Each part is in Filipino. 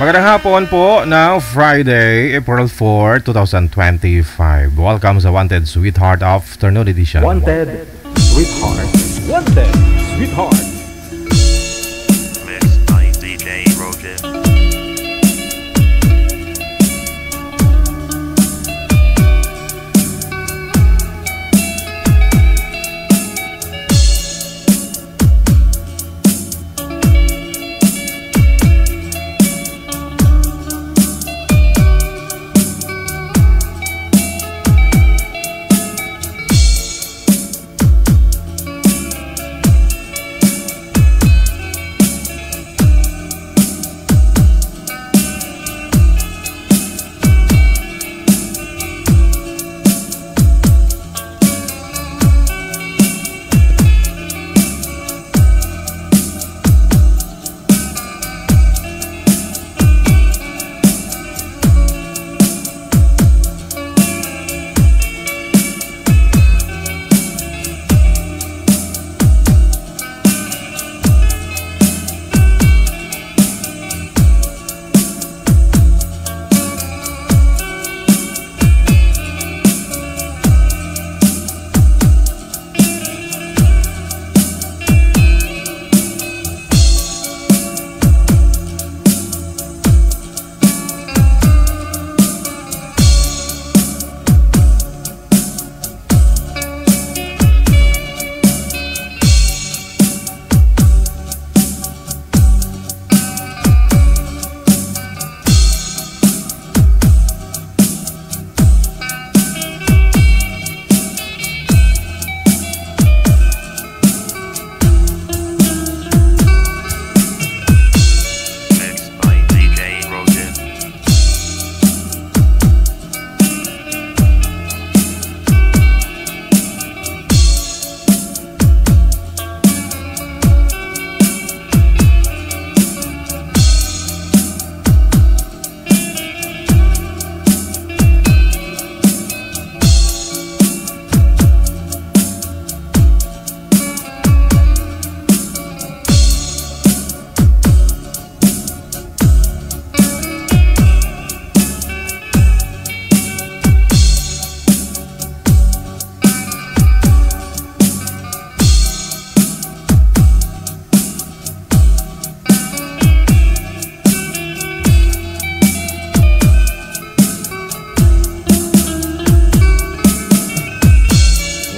Magandang hapon po na Friday, April 4, 2025. Welcome sa Wanted Sweetheart Afternoon Edition. Wanted Sweetheart. Wanted Sweetheart. Mixed by DJ Roger.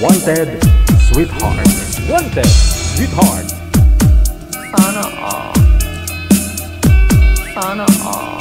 Wanted Sweetheart. Wanted Sweetheart. Sana all. Sana all.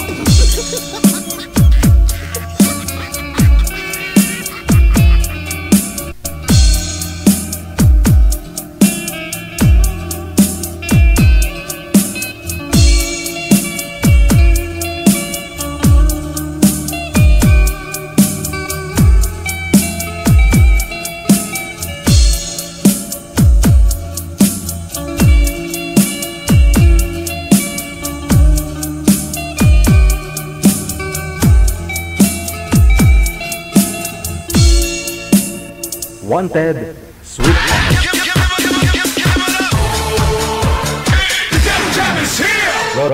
Wanted Sweetheart.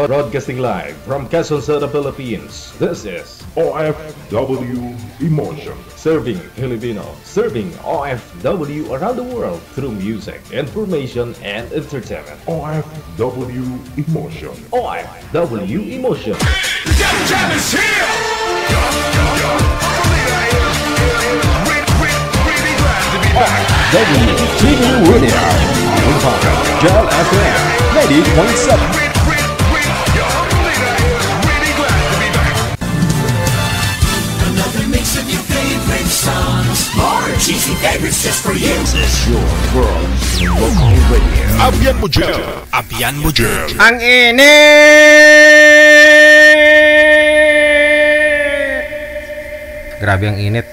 Broadcasting live from Quezon City, Philippines. This is OFW Emotion. Serving Filipino, serving OFW around the world through music, information, and entertainment. OFW Emotion. OFW Emotion. WTV Radio. Gel FM 90.7. Mix of your favorite songs. More cheesy favorites just for you. This is your world local radio. Abyan mo dyan. Abyan mo dyan. Ang init! Grabe ang init.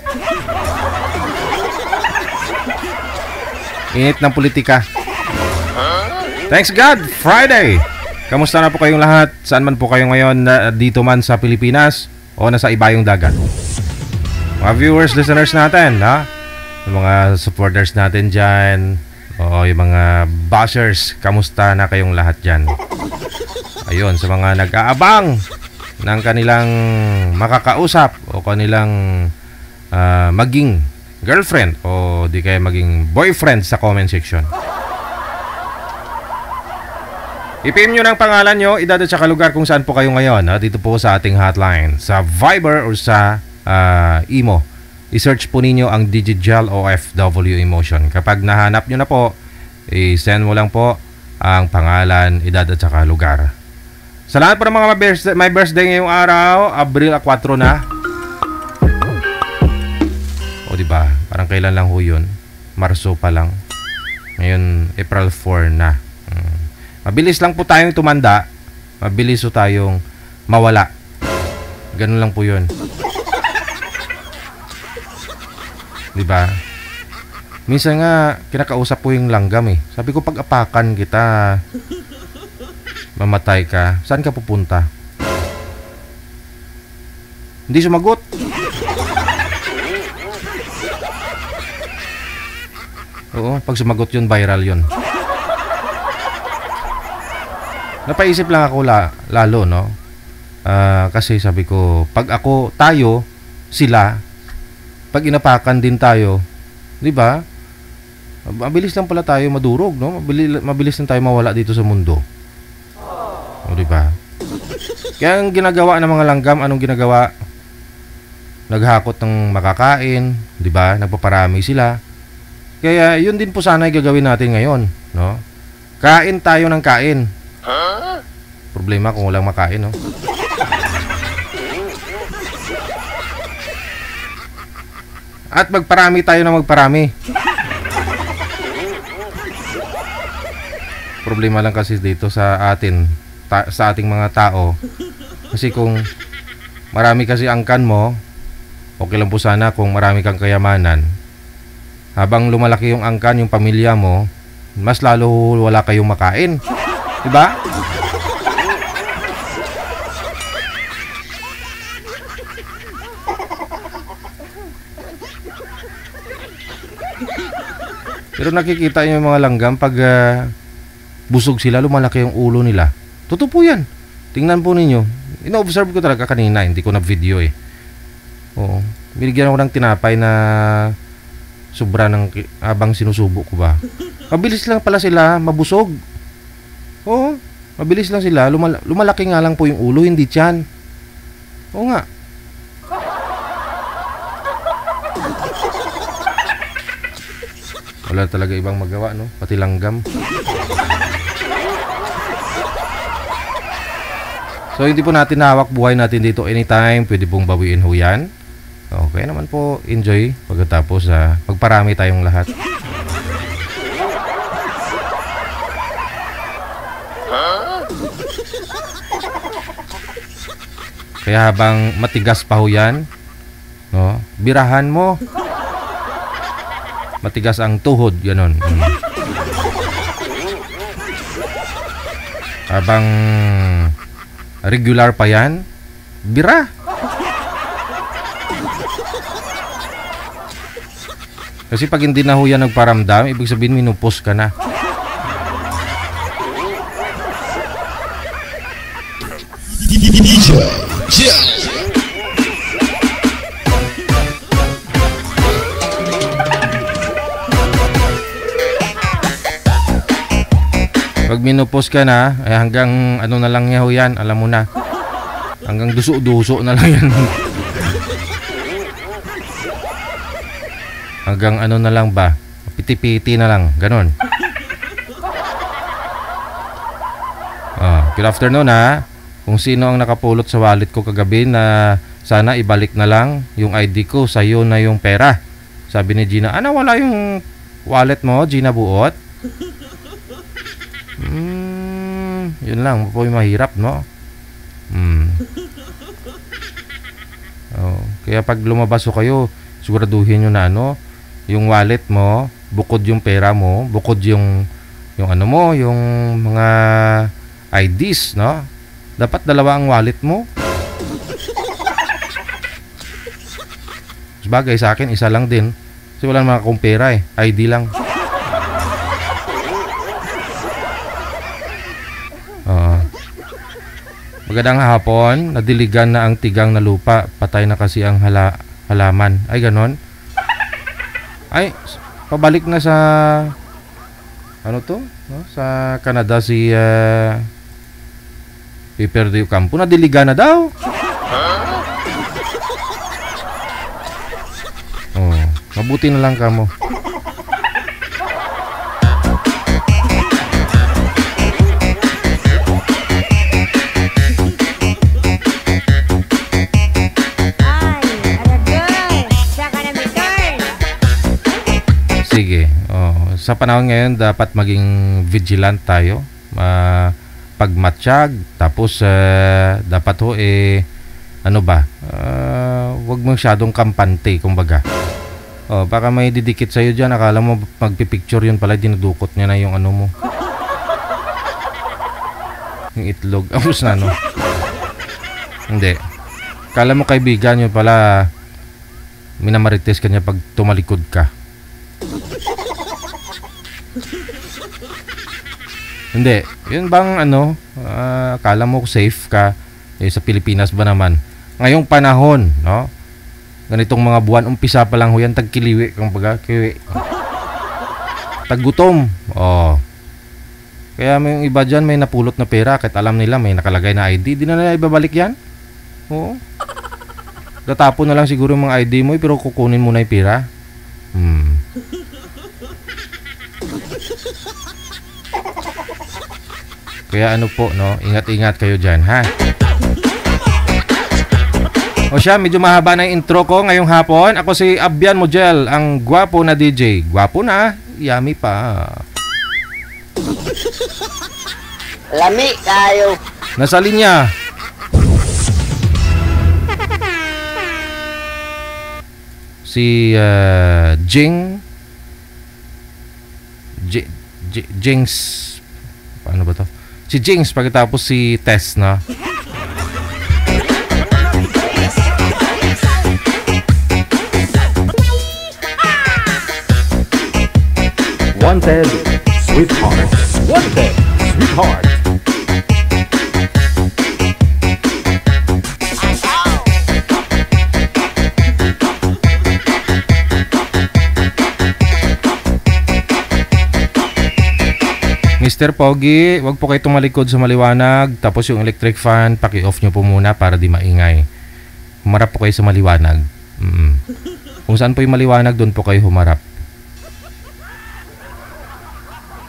Init ng politika. Thanks God, Friday! Kamusta na po kayong lahat? Saan man po kayo ngayon, dito man sa Pilipinas o nasa ibayong dagat? Mga viewers, listeners natin, ha? Yung mga supporters natin dyan, o yung mga bashers, kamusta na kayong lahat dyan? Ayun, sa mga nag-aabang ng kanilang makakausap o kanilang maging girlfriend o di kaya maging boyfriend sa comment section. I-PM nyo ng pangalan nyo, edad at saka lugar kung saan po kayo ngayon. Dito po sa ating hotline, sa Viber or sa Imo. I-search po ninyo ang Digigel OFW Emotion. Kapag nahanap nyo na po, i-send mo lang po ang pangalan, edad at saka lugar. Sa lahat po ng mga may birthday ngayong araw, Abril 4 na. O diba, parang kailan lang ho yun? Marso pa lang. Ngayon, April 4 na. Mabilis lang po tayong tumanda. Mabilis po tayong mawala. Ganun lang po yun. Diba? Minsan nga, kinakausap po yung langgam eh. Sabi ko, pag apakan kita, mamatay ka. Saan ka pupunta? Hindi sumagot. Oo, pag sumagot yun, viral yun. Napaisip lang ako lalo, no? Kasi sabi ko, pag ako, tayo, sila, pag inapakan din tayo, di ba? Mabilis lang pala tayo madurog, no? Mabilis lang tayo mawala dito sa mundo. O, di ba? Kaya ang ginagawa ng mga langgam, anong ginagawa? Naghakot ng makakain, di ba? Nagpaparami sila. Kaya yun din po sana yung gagawin natin ngayon, no? Kain tayo ng kain. Problema kung walang makain, no? At magparami tayo na magparami. Problema lang kasi dito sa atin, sa ating mga tao. Kasi kung marami kasi angkan mo, okay lang po sana kung marami kang kayamanan. Habang lumalaki yung angkan, yung pamilya mo, mas lalo wala kayong makain. Diba? Pero nakikita nyo yung mga langgam, pag busog sila, lumalaki yung ulo nila. Totoo po yan. Tingnan po ninyo. Ino-observe ko talaga kanina, hindi ko na video eh. Oo. Binigyan ako ng tinapay na sobra ng habang sinusubo ko ba. Mabilis lang pala sila mabusog. Oo. Mabilis lang sila. Lumalaki nga lang po yung ulo, hindi tiyan. Oo nga. Wala talaga ibang magawa, no? Pati langgam. So, hindi po natin hawak buhay natin dito anytime. Pwede pong bawiin ho yan. Okay naman po, enjoy. Pagkatapos, magparami tayong lahat. Kaya habang matigas pa ho yan, no? Birahan mo. Matigas ang tuhod, ganon. Habang regular pa yan, bira. Kasi pag hindi na ho yan nagparamdam, ibig sabihin minupos ka na. Pag minupos ka na, ay hanggang ano na lang niya ho yan, alam mo na. Hanggang duso-duso na lang yan. Hanggang ano na lang ba? Piti-piti na lang, ganon. Good afternoon ha. Kung sino ang nakapulot sa wallet ko kagabi na sana ibalik na lang yung ID ko, sa'yo na yung pera. Sabi ni Gina, ano wala yung wallet mo, Gina Buot? Yun lang po yung mahirap, no? Kaya pag lumabas ko kayo, siguraduhin nyo na ano, yung wallet mo, bukod yung pera mo, bukod yung ano mo, yung mga IDs, no? Dapat dalawa ang wallet mo. Sabagay sa akin, isa lang din. Kasi wala naman akong pera eh, ID lang. Magandang hapon. Nadiligan na ang tigang na lupa. Patay na kasi ang halaman. Ay, ganon. Ay, pabalik na sa... Ano to? No? Sa Canada si... Piper de Ocampo. Nadiligan na daw. Oh, mabuti na lang kamo. Sige. Oh, sa panahon ngayon dapat maging vigilant tayo. Pagmatsyag, tapos dapat ho ano ba? Wag mo masyadong kampante, kumbaga. Oh, baka may didikit sa iyo diyan, akala mo magpi-picture 'yun pala, dinudukot niya na yung ano mo. Yung itlog. Ayos na, no? Hindi. Akala mo kaibigan 'yun pala, minamarites ka niya pag tumalikod ka. Hindi. Yun bang ano, akala mo safe ka sa Pilipinas ba naman? Ngayong panahon, no? Ganitong mga buwan, umpisa pa lang ho yan, tagkiliwi, kumbaga, kiwi. Taggutom. Oh. Kaya may yung iba dyan, may napulot na pera, kahit alam nila may nakalagay na ID, di na nila ibabalik yan. Oo. Tatapon na lang siguro yung mga ID mo, pero kukunin mo na yung pera. Kaya ano po, no? Ingat-ingat kayo dyan, ha? O siya, medyo mahaba na yung intro ko ngayong hapon. Ako si Abian Mujel, ang gwapo na DJ. Gwapo na, yummy pa. Lami kayo. Nasa linya. Si Jinx. Paano ba to? Si Jinx, pagkatapos si Tess, na. Wanted, sweetheart. Wanted, sweetheart. Mr. Pogi, wag po kayo tumalikod sa maliwanag. Tapos yung electric fan, paki-off nyo po muna para di maingay. Humarap po kayo sa maliwanag. Kung saan po yung maliwanag, doon po kayo humarap.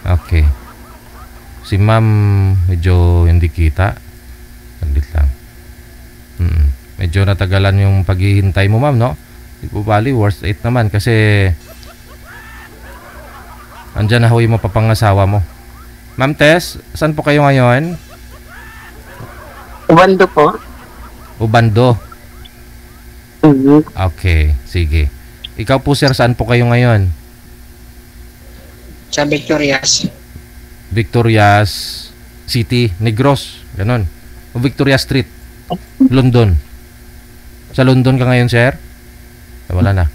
Okay. Si ma'am, medyo hindi kita. Saglit lang. Medyo natagalan yung paghihintay mo, ma'am, no? Di po bali, worth it naman kasi andyan na ho yung mapapangasawa mo. Ma'am Tess, saan po kayo ngayon? Ubando po. Ubando? Okay, sige. Ikaw po, sir, saan po kayo ngayon? Sa Victorias. Victorias City, Negros, ganon. O Victoria Street, London. Sa London ka ngayon, sir? Wala na.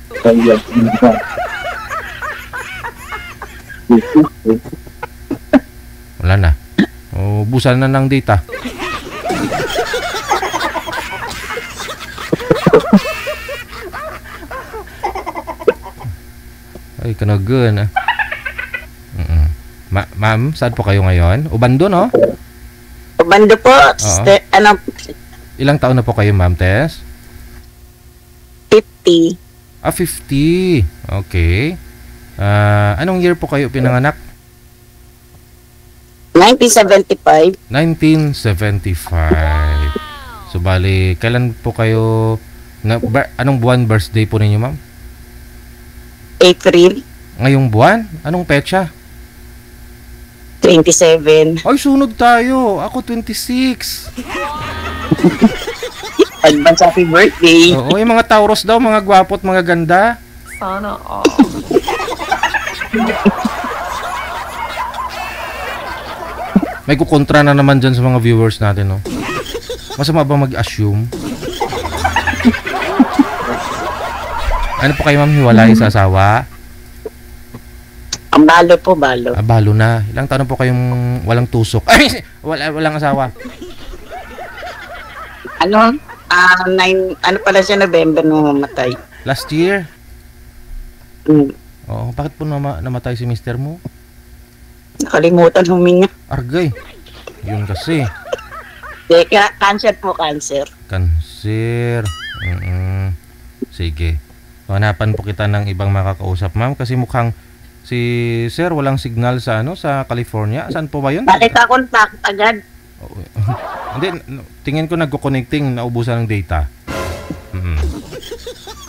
Wala na. O, busan na ng data. Ay, kanagan, ah. Ma'am, saan po kayo ngayon? Ubando, no? Ubando po. Ano? Ilang taon na po kayo, ma'am Tess? 50. 50. Okay. Anong year po kayo pinanganak? 1975. 1975. So, bali, kailan po kayo... anong buwan birthday po ninyo, ma'am? April. Ngayong buwan? Anong petsa? 27. Ay, sunod tayo. Ako 26. Advance happy birthday. Oo, yung mga Taurus daw, mga gwapo at mga ganda. Sana all. May kukontra na naman dyan sa mga viewers natin, no? Masama ba mag-assume? Ano po kayo, ma'am, hiwalay sa asawa? Ang balo po, balo. Balo na. Ilang taon po kayong walang tusok? Ay, walang asawa. Ano? 9, pala siya, November nung mamatay. Last year? Hmm. Oo, bakit po namatay si mister mo? Nakalimutan huminga. Argay. Yun kasi. Teka, cancer po, cancer. Cancer. Sige. Hanapan po kita ng ibang makakausap, ma'am, kasi mukhang si sir walang signal sa sa California. Saan po ba 'yun? Bakit contact agad? Hindi, tingin ko nagko-connecting, naubusan ng data.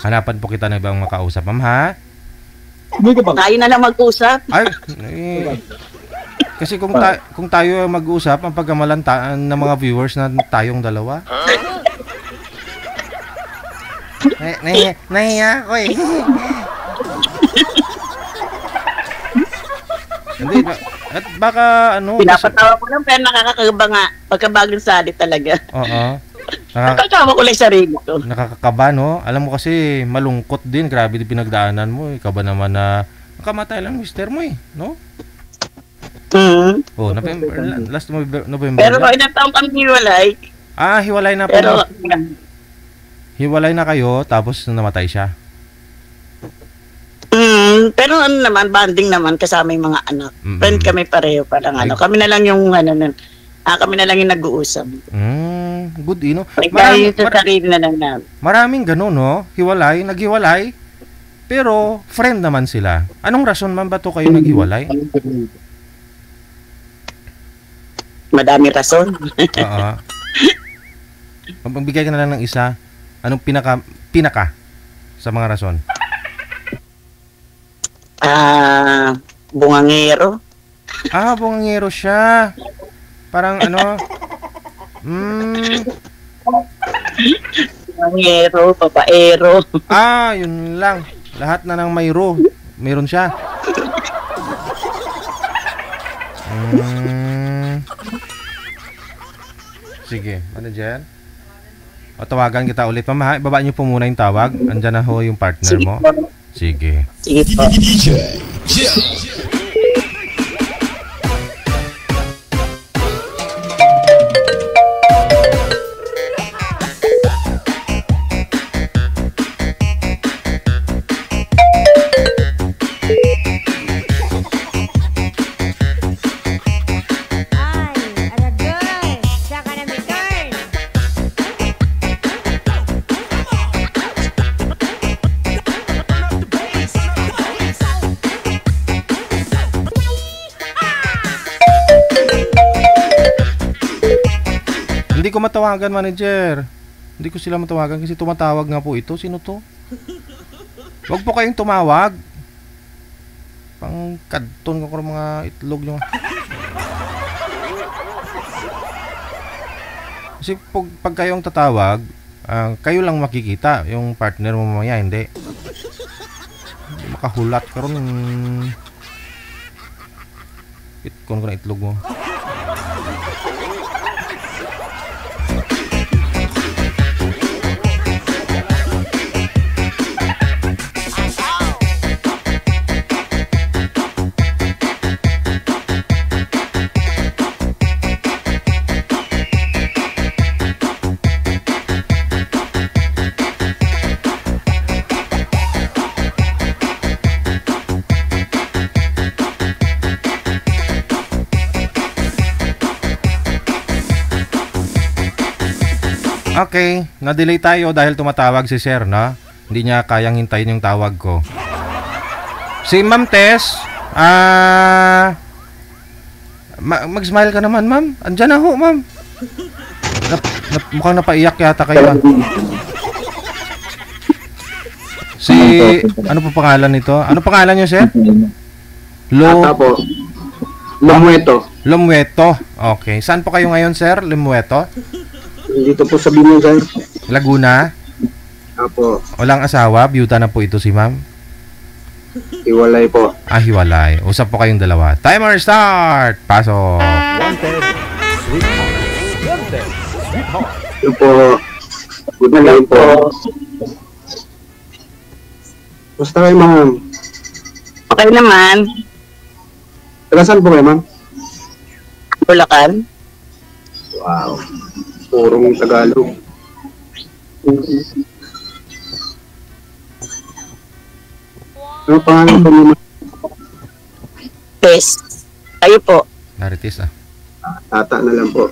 Hanapan po kita ng ibang makausap, ma'am, ha? Tayo na lang mag-usap. Ay, kasi kung tayo mag-usap, ang pagkamalantaan ng mga viewers na tayong dalawa. Nahiya ako eh. Hindi ba? At baka Pinapatawa ko lang pero nakakakaba nga. Pagkabagong sali talaga. Oo. Nakakatawa ko lang sa sarili ko. Nakakakaba, no? Alam mo kasi malungkot din. Grabe din pinagdaanan mo. Ikaw ba naman na nakamatay lang mister mo eh, no? Oh, last November. Pero ilang taong kami hiwalay. Hiwalay na po. Pero hiwalay na kayo tapos namatay siya. Pero naman, banding naman kasama yung mga anak. Friend kami pareho, parang kami na lang yung kami na lang yung nag-uusap. Good, no? Sa sarili na lang namin. Maraming ganun, no? Naghiwalay, pero friend naman sila. Anong rason man ba to kayo naghiwalay? Madami rason. Oo. Magbigay ka na lang ng isa. Anong pinaka sa mga rason? Bungangero. Bungangero siya. Parang Bungangero, papaero. Yun lang. Lahat na ng mayro. Meron siya. Sige, manager. Tawagan kita ulit, ma'am, ha? Ibaba niyo po muna yung tawag. Andyan na ho yung partner mo. Sige. Sige po. Hindi ko matawagan, manager. Hindi ko sila matawagan kasi tumatawag nga po ito. Sino to? Huwag po kayong tumawag. Pang kadton ko mga itlog nyo. Kasi pag kayong tatawag, kayo lang makikita. Yung partner mo mamaya, hindi. Makahulat ka ron. Itkon ko na itlog mo. Okay, na-delay tayo dahil tumatawag si sir, no? Hindi niya kayang hintayin yung tawag ko. Si Ma'am Tess, mag-smile ka naman, ma'am. Andyan na ho, ma'am. Mukhang napaiyak yata kayo. Ano po pangalan nito? Ano pangalan niyo, sir? po. Lumueto. Lumueto. Okay. Saan po kayo ngayon, sir? Lumueto? Dito po sa Bino, sir. Laguna? Apo. Walang asawa? Byuta na po ito si ma'am? Hiwalay po. Hiwalay. Usap po kayong dalawa. Timer start! Pasok! Wanted, sweetheart. Wanted, sweetheart. Ito po. Good morning po. Basta kayo, ma'am. Okay naman. Taga saan po kayo, ma'am? Bulacan. Wow. Purong Tagalog. Ano pangalan po niyo, ma'am? Best. Kayo po. Marites Tata na lang po.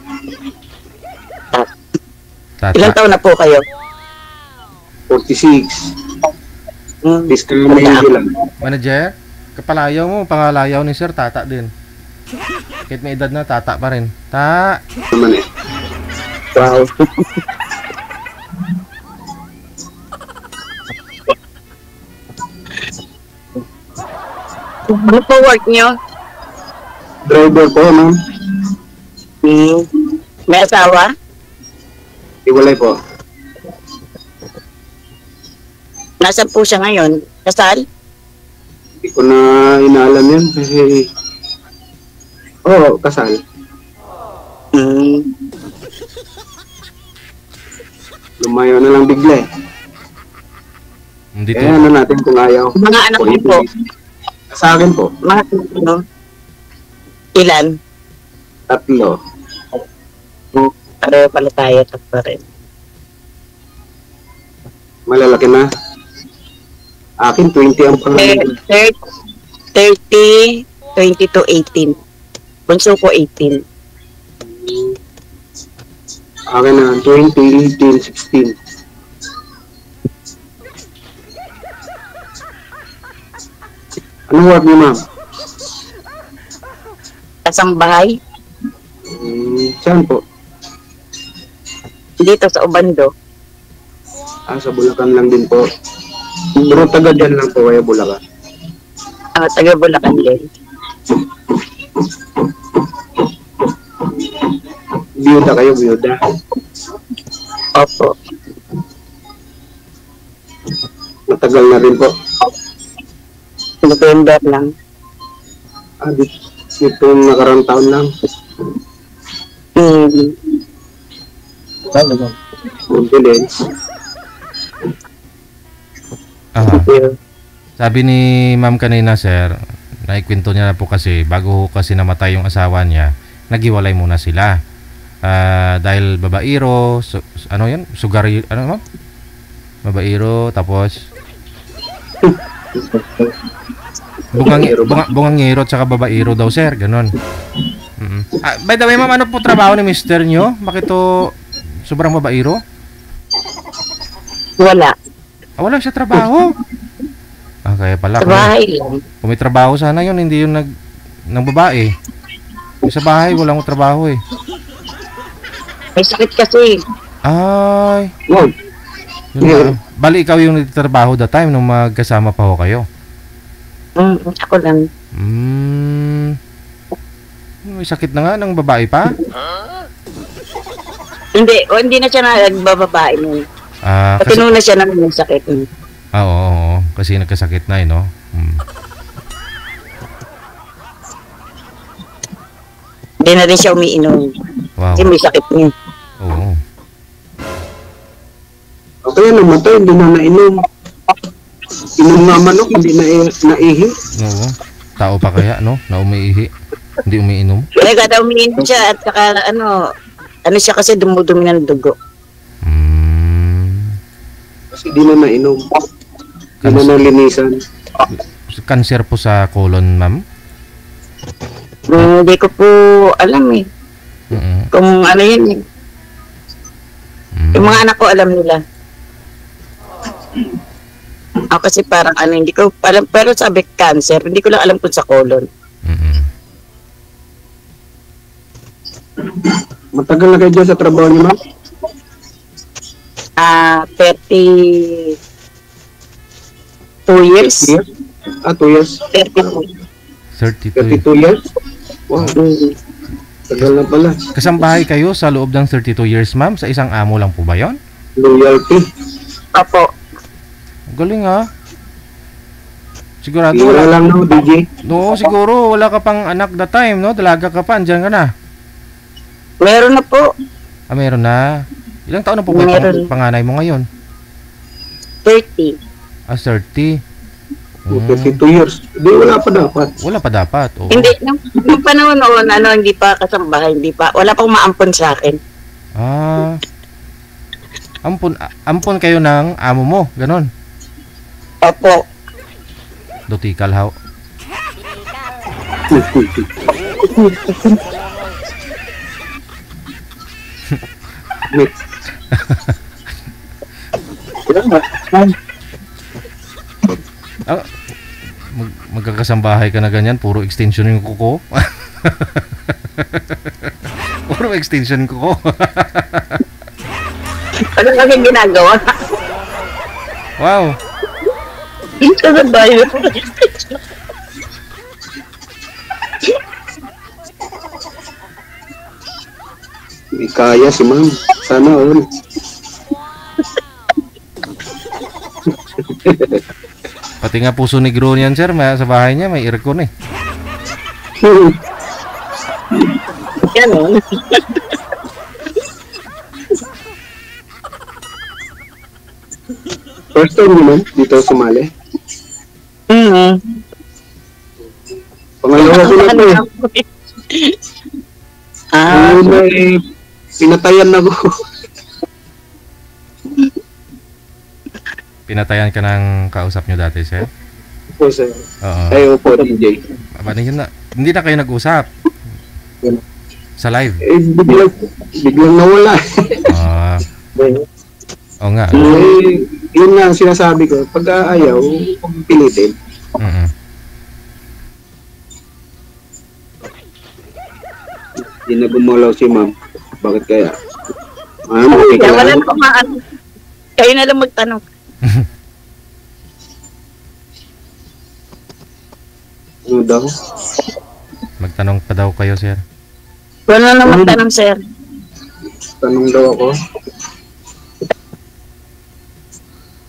Ilang Tata. taon na po kayo? 46. Hmm. Fiscal Mayo lang. Manager, kapalayaw mo, pangalayaw ni Sir, Tata din. Kahit may edad na, Tata pa rin. Naman eh. Wow. Ano po work nyo? Driver po, ma'am. Hmm. May asawa? Iwalay po. Nasaan po siya ngayon? Kasal? Hindi ko na inaalam yun kasi... Oo, kasal. Hmm. Lumayo na lang bigla eh. Dito. Kaya ano natin kung ayaw. Mga anak niyo po? Sa akin po, Mga ano? Ilan? 3. Pareho pala tayo pa rin. Malalaki na. Akin, 20 ang pangalan. 30, 20 to 18. Bunso ko 18. Akin na, 20, 18, 16. Anong work niyo, ma'am? Kasang bahay? Saan po? Dito sa Obando. Sa Bulacan lang din po. Pero taga dyan lang po kayo, Bulacan. Taga Bulacan din. Biyuda kayo, biyuda. Opo. Matagal na rin po. November lang. Dito nakarang taon lang. Ambulance. Sabi ni ma'am kanina, sir, naikwento niya na po kasi bago kasi namatay yung asawa niya, naghiwalay muna sila. Dahil babairo, ano yan? Sugari, ano ma'am? Babairo, tapos bungangero at saka babairo daw, sir, ganon. By the way, ma'am, ano po trabaho ni mister nyo? Bakit to sobrang babairo? Wala. Wala siya trabaho. Kaya pala. Sa bahay lang. Kung may trabaho sana yun, hindi yun ng babae. Sa bahay, walang trabaho eh. May sakit kasi. Ay. Wow. Yun, bali, ikaw yung nagtatrabaho that time nung magkasama pa ho kayo. Ako lang. May sakit na nga ng babae pa? Hindi na siya nagbababae nun. Kasi Pati na siya ng sakit. oo. Kasi nagkasakit na eh, no? Hindi na rin siya umiinom. Wow. Kasi may sakit niya. Oo. Okay, namatay, hindi na nainom. Inom nga manok, hindi na naihi. Oo. Tao pa kaya, no? Na umiihi. Hindi umiinom. Kaya kada umiinom siya at saka ano siya kasi dumudumi ng dugo. Kasi di na nainom. Di na nalinisan. Cancer po sa colon, ma'am? Hindi ko po alam eh. Kung ano yun eh. Yung mga anak ko alam nila. Ako kasi parang ano, hindi ko alam, pero sabi cancer, hindi ko lang alam kung sa colon. Matagal na kayo dyan sa trabaho niyo, ma'am? 32 years. 2 years? 32. 32. 32 years? Wow. Tagal na pala. Kasambahay kayo sa loob ng 32 years, ma'am? Sa isang amo lang po ba yon? Loyalty. Opo. Galing ha. Sigurado Wala lang no, DJ. No, siguro wala ka pang anak that time, no? Dalaga ka pa, andyan ka na. Meron na po. Meron na. Ilang taon na po ba Meron. panganay mo ngayon? 30. 30. 32 years. Hindi, wala pa dapat. Wala pa dapat. Oo. Hindi, nung panahon noon, hindi pa kasambahay, wala pang maampon sa akin. Ampon kayo ng amo mo, ganon. Opo. Dotikal how. Magkakasambahay ka na ganyan, puro extension yung kuko. Puro extension kuko. Ano kasi ginagawa? Wow. Ito na ba yun? Hindi kaya si ma'am. Sana all. Pati nga puso negro niyan, sir, sa bahay niya may aircon eh. Yan o. First time mo ma'am, dito sumali. Pangalawa ko na to eh. May pinatayan na ko. Pinatayan ka ng kausap nyo dati, sir? Po sir. Oo. Tayo po, DJ. Hindi na kayo nag-usap? Sa live? Biglang nawala. Oo nga. Yun nga ang sinasabi ko. Pag ayaw, huwag pilitin. Hindi na gumalaw si ma'am. Bakit kaya? Ma'am, okay ka Wala lang? na kumaan. Kayo na lang magtanong. Ano daw? Magtanong pa daw kayo, sir. Wala na magtanong, sir. Tanong daw ako.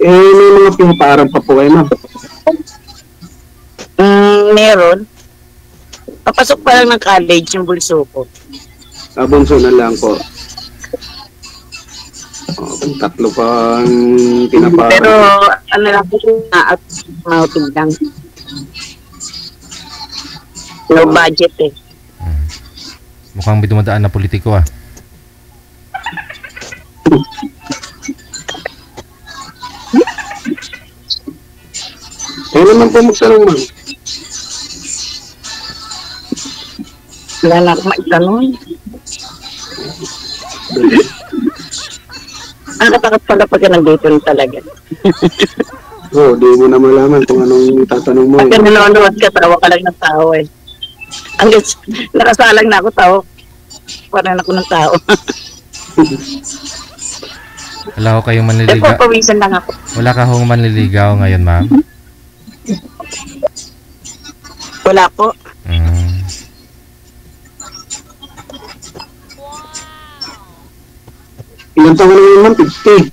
May mga pinaparang pa po kayo, ma'am. Meron. Papasok pa lang ng college yung bulso ko. Bunso na lang po. Kung tatlo pa ang pinaparang. Pero, ano lang po, mautid lang. Low budget eh. Mukhang may dumadaan na politiko ah. Kaya naman po magtanong, ma'am. Wala na akong maitanong. Ang katakot pala pag nandito talaga. Oo, di mo na malaman kung anong tatanong mo. Pag nanonood ka, tawa ka lang ng tao eh. Hanggang nakasalang na ako tao. Parang ako ng tao. Wala ko kayong Eh, manliligaw. papawisan lang ako. Wala ka hong manliligaw ngayon, ma'am? Wala po. Ilan taon na yun, ma'am? 50.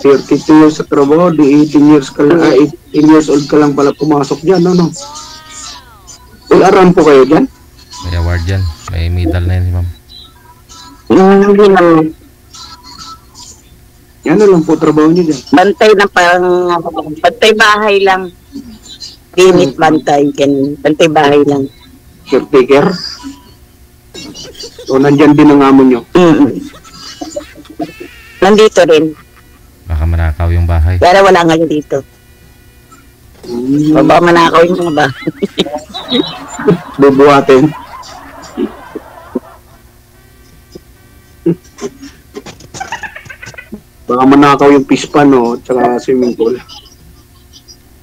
32 years sa trabaho, di 18 years ka lang, 18 years old ka lang pala pumasok dyan, no? Uy, aram po kayo dyan? May award yan. May medal na yan si ma'am. Hindi naman. Yan na lang po trabaho niyo dyan. Bantay na parang, bantay bahay lang. Limit bantay, ganun. Bantay bahay lang. Caretaker? O nandyan din ang amo nyo? Nandito rin. Baka manakaw yung bahay. Pero wala ngayon dito. Baka manakaw yung mga bahay. Bubuhatin. Baka manakaw yung pispan, no? Tsaka swimming pool.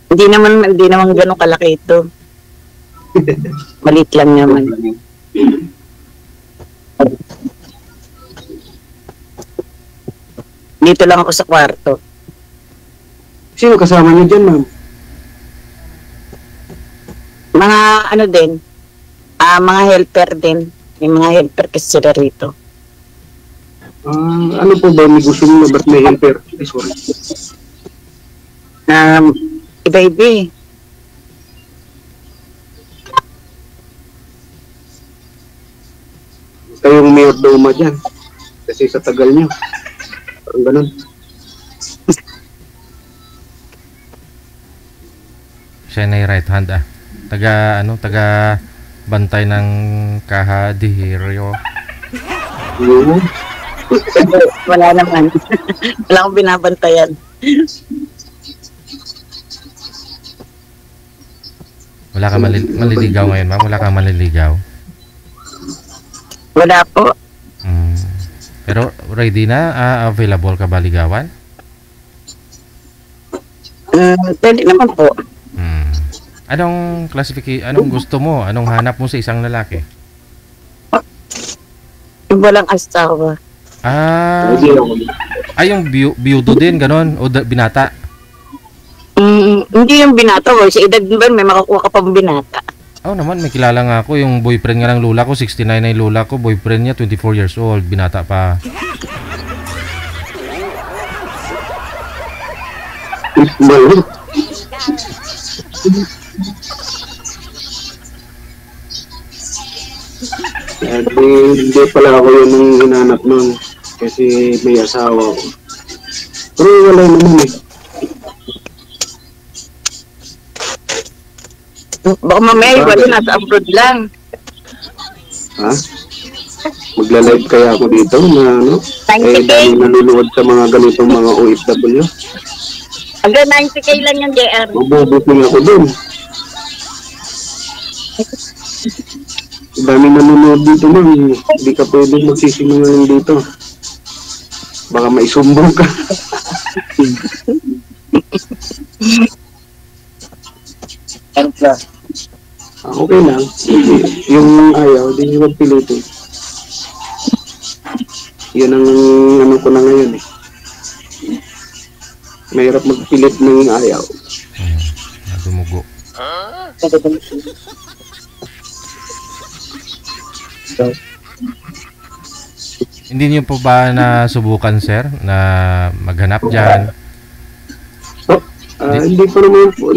Hindi naman ganun kalaki ito. Malit lang naman. Dito lang ako sa kwarto. Sino kasama niyo dyan, ma'am? Mga ano din, mga helper din. May mga helper kasi sila rito. Ano po ba? May gusto niyo ba't may helper? Ay, sorry. Iba-iba eh. Kayong mayor doma dyan. Kasi sa tagal niyo. Parang ganun. Siya na yung right hand ah. Taga bantay ng kahadihiryo. Oo. Wala naman. Wala akong binabantayan. Wala ka maliligaw ngayon, ma'am? Wala kang maliligaw? Wala po. Pero ready na? Available ka ba ligawan? Pwede naman po. Anong anong gusto mo? Anong hanap mo sa isang lalaki? Walang asawa. Yung biyudo din, ganon? O binata? Hindi yung binata mo. Sa edad ba may makakuha ka pang binata? Naman, may kilala nga ako. Yung boyfriend nga ng lula ko, 69 na yung lula ko. Boyfriend niya, 24 years old. Binata pa. Hindi pala ako yun ang hinanap nun kasi may asawa ko. Pero wala naman eh. Baka mamaya wala nasa abroad lang. Ha? Magla-live kaya ako dito na ano? Dahil nanonood sa mga ganitong mga OFW. Hanggang 90k lang yung JR. Mabubuting ako dun. Dami nanonood dito man. Hindi ka pwedeng magsisinungaling dito. Baka maisumbong ka. Okay lang. Yung ayaw, di magpilitin. Yun ang ano ko na ngayon eh. Mahirap magpilit ng ayaw. Dumugo. Hindi niyo po ba nasubukan, sir, na maghanap dyan? Hindi pa naman po.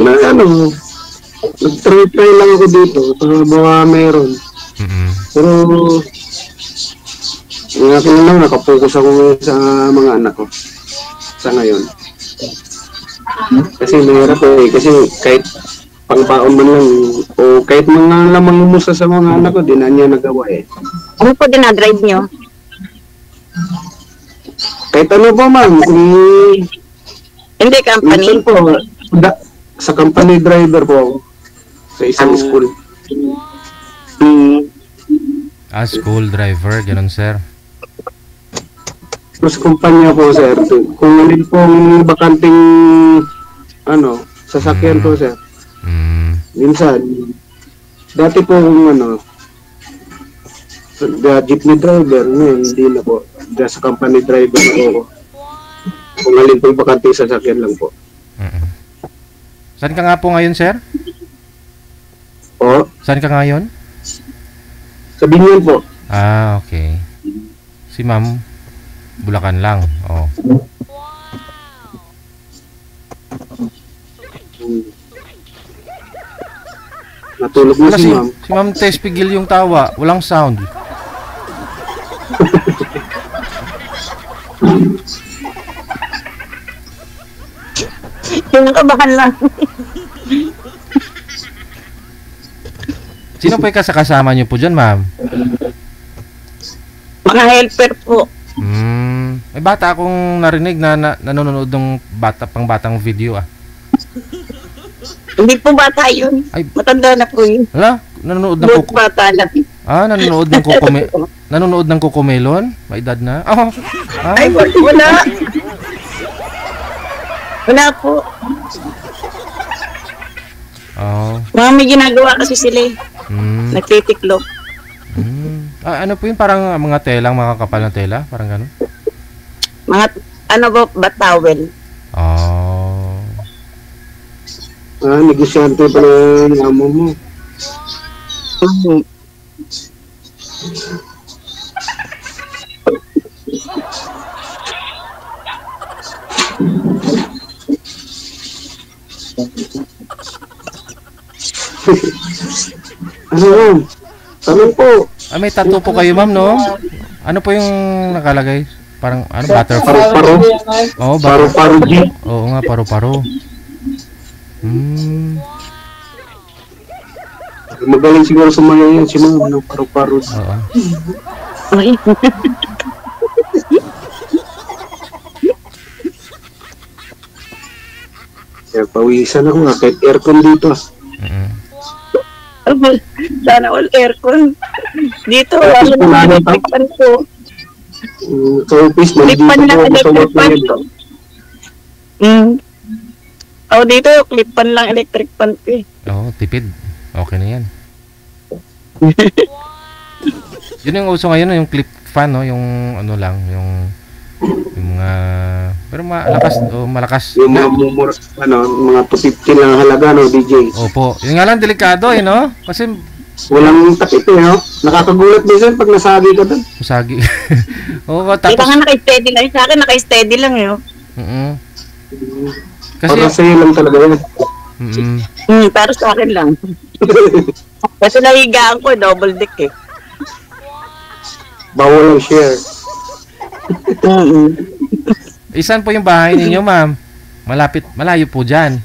Nag-try lang ako dito. Baka meron. Pero yung akin lang, nakapokus ako sa mga anak ko. Sa ngayon. Kasi mahirap eh. Kasi kahit pangbaon man lang o kahit mga lamang umusa sa mga anak ko, di na niya nagawa eh. Ano po dinadrive nyo? Kahit ano po ma'am, Hindi, company. po, sa company driver po ako. Sa isang school. School driver, ganun, sir. Plus kumpanya po sir. Kung alin pong bakanting sasakyan po sir. Minsan, dati po kung jeepney driver, ngayon hindi na po. Sa company driver na po. Kung alin pong bakanting sasakyan lang po. Saan ka nga po ngayon, sir? Po? Saan ka ngayon? Sa Binyan po. Okay. Si ma'am, Bulacan lang. Natulog na si ma'am. Si ma'am Tess pigil yung tawa. Walang sound. Yung kabahan lang. Sino po yung kasama niyo po dyan, ma'am? Mga helper po. May bata akong narinig na nanonood ng pang-batang video Hindi po bata yun. Ay, matanda na po yun. Hala, nanonood ng bata na. Nanonood ng nanonood ng Cocomelon? May edad na? Ay, wala. Wala po. Mga may ginagawa kasi sila eh. Nagtitiklop. Ano po yun? Parang mga telang, mga kapal na tela? Parang gano'n? Mga, ba towel? Negosyante pala yung amo mo. Tanong po. May tattoo po kayo, ma'am, no? Ano po yung nakalagay? Parang, butterfly? Paro-paro? Paro-paro G? Oo nga, paro-paro. Magaling siguro sa mga yan, si ma'am, paro-paro. Oo. Kaya pawisan ako nga, kahit aircon dito. Sana all aircon. Dito, wala na electric fan ko. Sa office, Clip nandito fan lang ako sa electric fan work. ko. Dito, clip fan lang electric fan ko eh. Oo, tipid. Okay na yan. Yun yung uso ngayon, yung clip fan, no? Yung ano lang, yung mga pero malakas. Yung mga mumura, mga 250 lang halaga, no, DJ? Opo. Yun nga lang, delikado eh, no? Kasi walang takip eh, no? Nakakagulat minsan pag nasagi ka doon. masagi. Oo, Di ba tapos nga naka-steady lang? Sa akin naka-steady lang yun. Kasi Para sa'yo lang talaga yan. Pero sa akin lang. Kasi nahigaan ko, double deck eh. Bawal ang share. isan po yung bahay ninyo, ma'am? Malayo po dyan.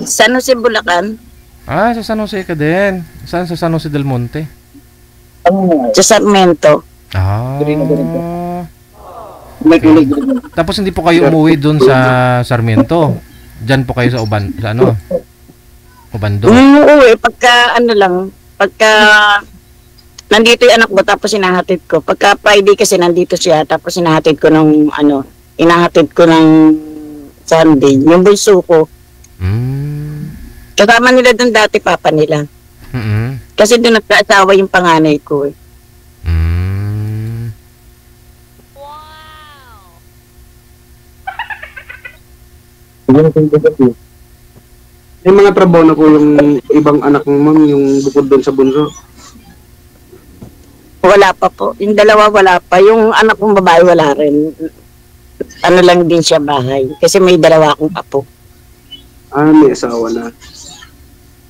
San Jose, Bulacan? Sa San Jose ka din. Saan sa San Jose del Monte? Sa Sarmiento. Tapos hindi po kayo umuwi doon sa Sarmiento. Diyan po kayo sa Obando. Oo eh, pagka nandito yung anak ko tapos hinahatid ko. Pagka Friday kasi nandito siya tapos hinahatid ko ng Sunday. Yung bunso ko. Kasama nila doon dati papa nila. Kasi doon nagkaasawa yung panganay ko eh. May mga trabaho na po yung ibang anak mo, ma'am, yung bukod doon sa bunso. Wala pa po. Yung dalawa wala pa. Yung anak kong babae wala rin. Ano lang din siya bahay. Kasi may dalawa akong apo. May asawa na.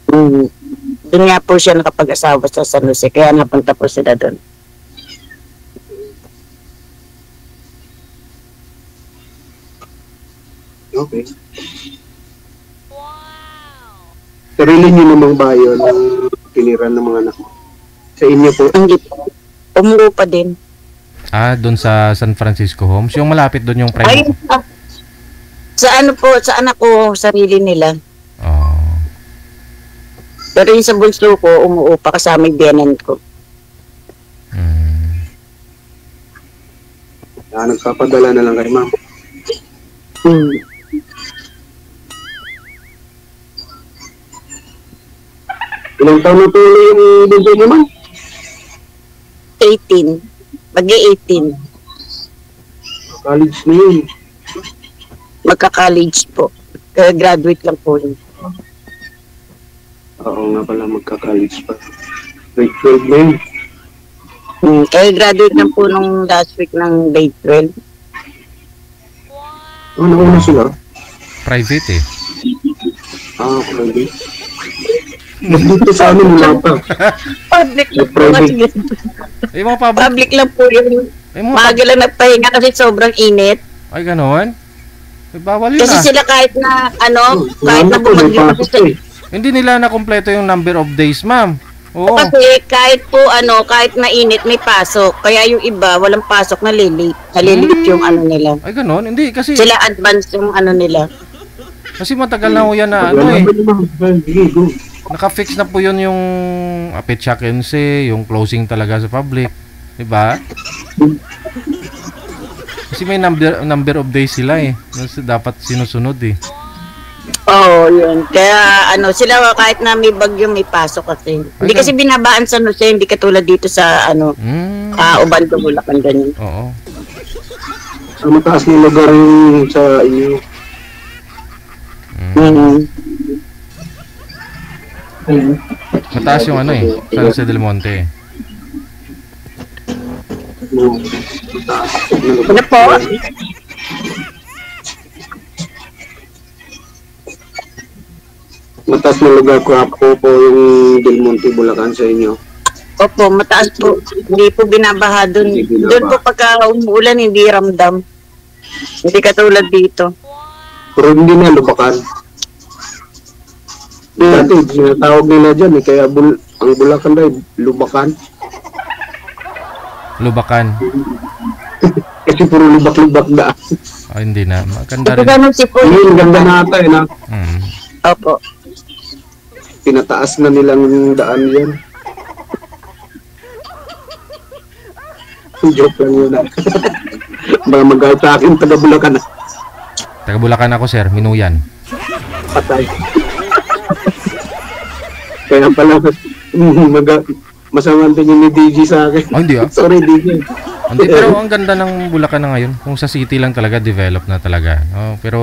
Doon nga po siya nakapag-asawa sa San Jose. Kaya napunta po sila doon. Okay. Sarili niyo namang bayo ng tiniran ng mga anak mo. Sa inyo po? Hindi po. Umuwi pa din. Doon sa San Francisco Homes. Yung malapit doon yung Ay, private. sa anak ko, sarili nila. Pero yung sa bunso ko, umuupa kasama yung biyanan ko. Nagpapadala na lang kay ma'am. Ilang taon na po yung bunso niyo, ma'am? 18. Mag-18. College na yun. Magka-college po. Graduate lang po yun. Oo nga pala, magka-college pa. Grade 12 na yun. Graduate lang po nung last week ng grade 12. Nauna sila? Private eh. Private. Dito sa amin, wala pa. Public lang po Private. kasi. Mga Public lang po yun. mga Maaga lang nagpahinga kasi sobrang init. Ay, ganoon? Bawal yun Kasi sila kahit na kahit na bumagyo kasi hindi nila na kumpleto yung number of days, ma'am. Oo. kasi kahit po kahit na init may pasok. Kaya yung iba walang pasok na late yung nila. Ay, ganon? Hindi, kasi Sila advance yung nila. kasi matagal na ho yan na naka-fix na po yun yung petsa 15, yung closing talaga sa public. Diba? Kasi may number of days sila eh. Dapat sinusunod eh. Yun. Kaya sila kahit na may bagyo may pasok kasi. Hindi kasi binabaan sa hindi katulad dito sa Obando, Bulacan ganyan. Oo. Sa mataas na lugar yung sa inyo. Mataas yung San Jose del Monte. Ano po? Mataas na lugar ko po yung Del Monte, Bulacan sa inyo. Opo, mataas po. Hindi po binabaha doon. Doon po pagka umuulan, hindi ramdam. Hindi katulad dito. Pero hindi na lubakan. Dati, sinatawag nila dyan kaya ang Bulacan na lubakan. Lubakan. Kasi puro lubak-lubak na. Hindi na. Maganda Ito rin. ganun si Paul. Ayun, ganda nata eh, na. Mm. Opo. Pinataas na nilang daan yan. Joke lang yun ah. Baka mag-out sa akin, taga Bulacan ah. Taga Bulacan ako, sir. Minuyan. Patay. Kaya pala, masama ang tingin ni DJ sa akin. Oh, hindi ah. Sorry, DJ. Hindi, pero ang ganda ng Bulacan na ngayon. Kung sa city lang talaga, develop na talaga. Oh, pero,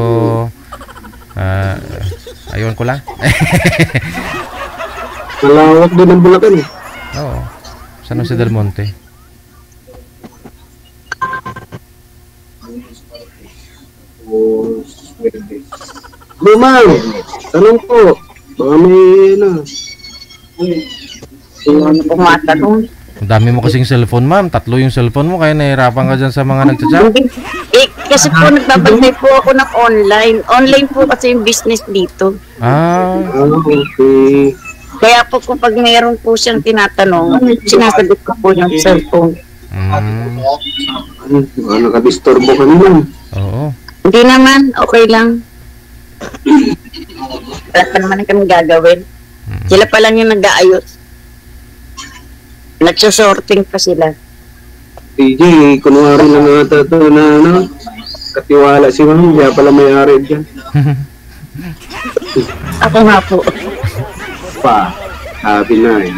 ayun ko lang. Malawak din ang Bulacan eh. Oo. San Jose del Monte. Lumang, tanong po. Baka may Yung ano pong matanong. Ang dami mo kasing cellphone, ma'am. 3 yung cellphone mo, kaya nahihirapan ka dyan sa mga nagchat-chat. Kasi po nagbabantay po ako ng online. Online po kasi yung business dito. Ah, okay. Kaya po kung pag mayroon po siyang tinatanong, sinasagot ko po yung cellphone. Baka nakadisturbo ka naman. oo. Hindi naman, okay lang. Wala pa naman kami gagawin. Sila pa lang yung nag-aayos. Nagsasorting pa sila. DJ, kunwari lang ata ito na katiwala si ma'am, kaya pala may-ari dyan. Ako nga po. Pa, sabi na eh.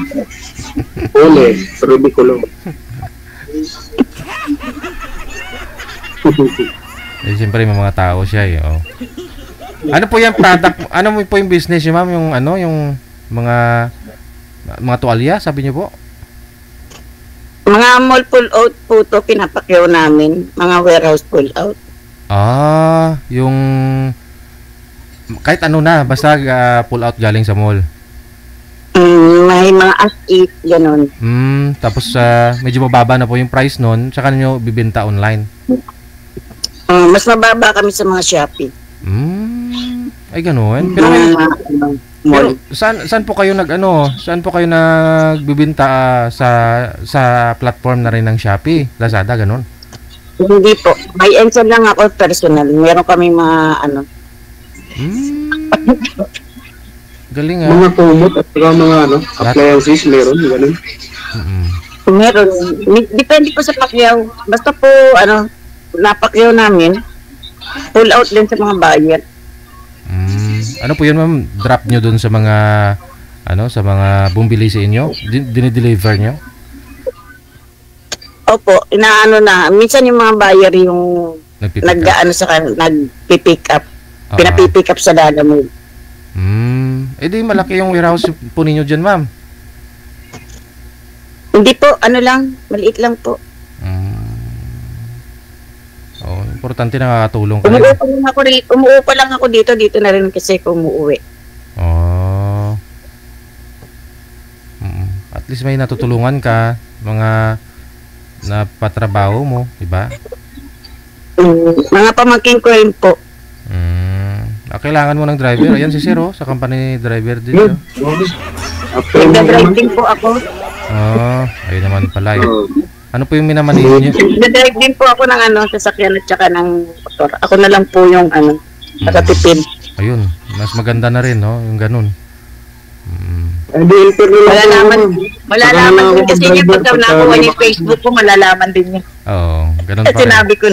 Ole, ridikulo. Eh, siyempre may mga tao siya eh. Oh. Ano po yung product? Ano po yung business niyo, ma'am? Yung ano, yung mga tuwalya, sabi niyo po? Mga mall pull out po to, pinapakyaw namin. Mga warehouse pull out. Ah, yung kahit ano na, basta pull out galing sa mall. May mga as-is, gano'n. Tapos medyo mababa na po yung price nun, tsaka nyo bibenta online. Mas mababa kami sa mga Shopee. Ay ganoon. Pero saan po kayo saan po kayo nagbibenta sa platform na rin ng Shopee, Lazada, ganoon? Hindi po. May answer lang ako personal. Meron kami mga Galing Mga kumot at saka mga appliances, meron, gano'n. Meron. Depende po sa pakyaw. Basta po, napakyaw namin, pull out din sa mga buyer. Ano po yun, ma'am? Drop nyo dun sa mga sa mga bumili sa inyo? Dinideliver nyo? Opo, inaano na. Minsan yung mga buyer yung nagpipick up. Pinapipick up sa dala mo. Eh di malaki yung warehouse po ninyo dyan, ma'am. Hindi po, maliit lang po. Importante nakakatulong kayo. Umuupa lang ako dito na rin kasi kung umuwi. At least may natutulungan ka, mga napatrabaho mo, diba? Mga pamangkin ko rin po. Kailangan mo ng driver. Ayan si Sir, sa company driver din. Nagda-drive din po ako. Ayun naman pala. Ano po yung minamanihin niyo? Nagda-drive din po ako ng sasakyan at saka ng motor. Ako na lang po yung nakatipid. Ayun, mas maganda na rin, no? Yung ganun. Malalaman din kasi niya pag nakuha niya Facebook ko, malalaman din niya. Oo, ganun pa rin. Sinabi ko.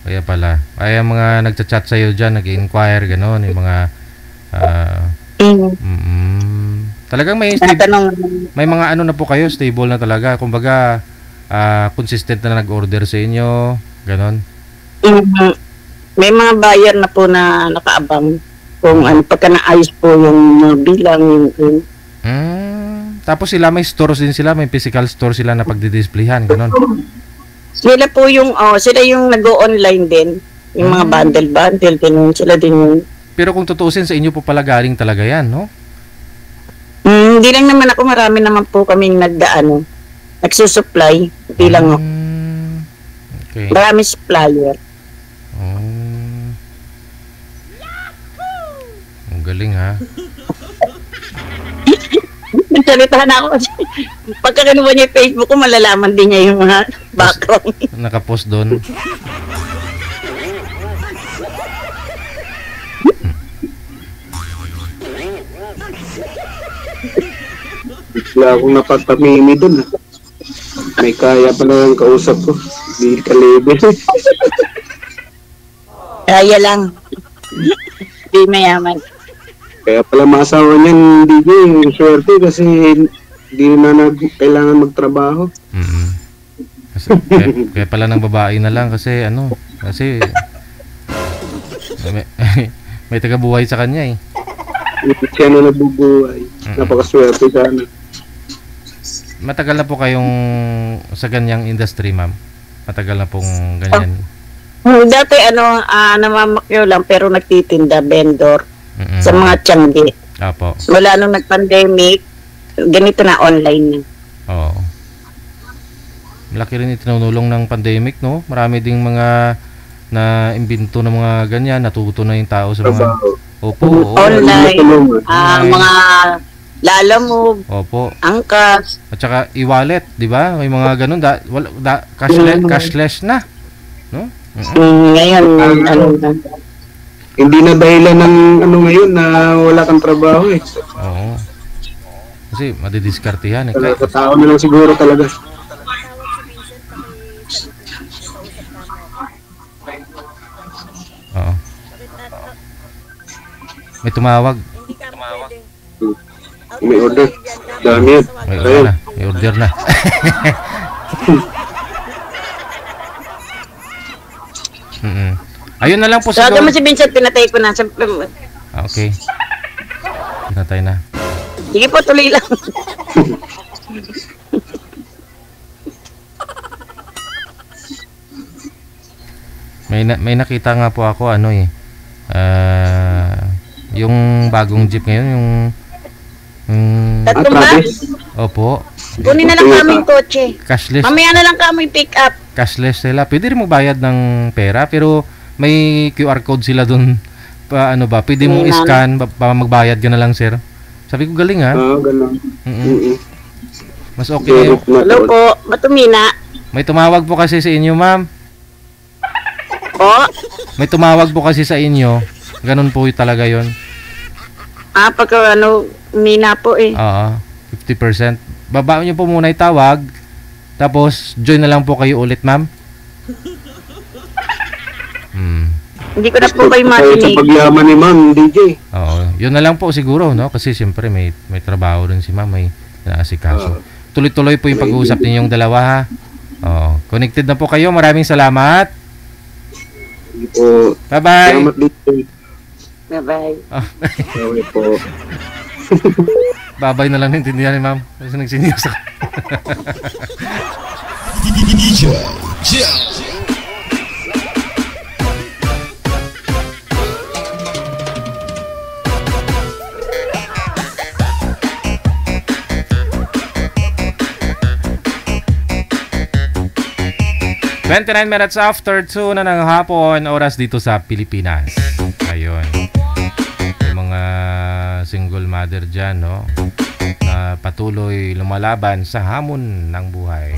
Kaya pala. Ay, ang mga nagchat-chat sa'yo dyan, nag-inquire, gano'n, yung mga talagang may mga na po kayo, stable na talaga. Kumbaga, consistent na nag-order sa inyo, gano'n. May mga buyer na po na nakaabang kung pagka naayos po yung bilang yung Tapos sila may stores din sila, may physical store sila na pagdidisplayhan, gano'n. Sila po yung sila yung nag-o-online din, yung mga bundle din, sila din yung. Pero kung tutuusin sa inyo po pala galing talaga yan, no? Hindi lang naman ako, marami naman po kaming nagsusupply, hindi lang ako. Okay. Marami supplier. Ang galing ha. Nagsalita na ako. Pagka kinuha niya yung Facebook ko, malalaman din niya yung mga background. Nakapost doon. Bigla akong napatamimi dun. May kaya pala yung kausap ko. Hindi ka-level. Kaya lang. Di mayaman. Kaya pala maasawa niyan, DJ, swerte kasi hindi na kailangan magtrabaho. Kasi, kaya pala ng babae na lang kasi kasi may taga-buhay sa kanya eh. Siya na nabubuhay. Napakaswerte sana. Matagal na po kayong sa ganyang industry, ma'am? Matagal na pong ganyan? Dati namamakyo lang pero nagtitinda, vendor. Sa mga tiyanggi. Apo. Wala nung nag-pandemic, ganito na online na. Oo. Malaki rin itinulong ng pandemic, no? Marami ding mga na-imbento ng mga ganyan, natuto na yung tao sa mga... Opo. Online, mga lalamove, opo. angkas. At saka e-wallet, di ba? May mga ganun, cashless na. No? Ngayon, hindi na dahilan ng ngayon na wala kang trabaho eh. Oo. Kasi madidiskartehan eh. Tao na lang siguro talaga. Oo. May tumawag. May order. Dami yan. May order na. May order na. Ayun na lang po siguro. Saga mo si Vincent, pinatay ko na. Okay. Pinatay na. Sige po, tuloy lang. May nakita nga po ako yung bagong jeep ngayon, yung Tatlong ba? opo. Kunin na lang kami yung kotse. Cashless. Mamaya na lang kami pick up. Cashless sila. Pwede rin magbayad ng pera pero may QR code sila dun. Pwede mong i-scan magbayad ka na lang, sir. Sabi ko galing ha. Ganun. Mas okay. Hello po, Batumina. May tumawag po kasi sa inyo, ma'am. Po? May tumawag po kasi sa inyo. Ganun po talaga yon. Pagka Mina po eh. Oo, 50%. Babaan nyo po muna yung tawag. Tapos, join na lang po kayo ulit, ma'am. Hindi ko na po kayo Sa matinig. pagyaman ni Ma'am, DJ. Oo, yun na lang po siguro, no? Kasi siyempre may trabaho rin si ma'am, may naasikaso. Tuloy-tuloy po yung pag-uusap ninyong dalawa, ha? Oo, connected na po kayo. Maraming salamat. Po. Bye-bye. Salamat dito. Bye-bye. Okay po. Babay na lang naintindihan ni ma'am. Kasi nagsiniyak sa... minutes after 2 na ng hapon, oras dito sa Pilipinas. Ayun. Yung mga single mother dyan, no? Na patuloy lumalaban sa hamon ng buhay.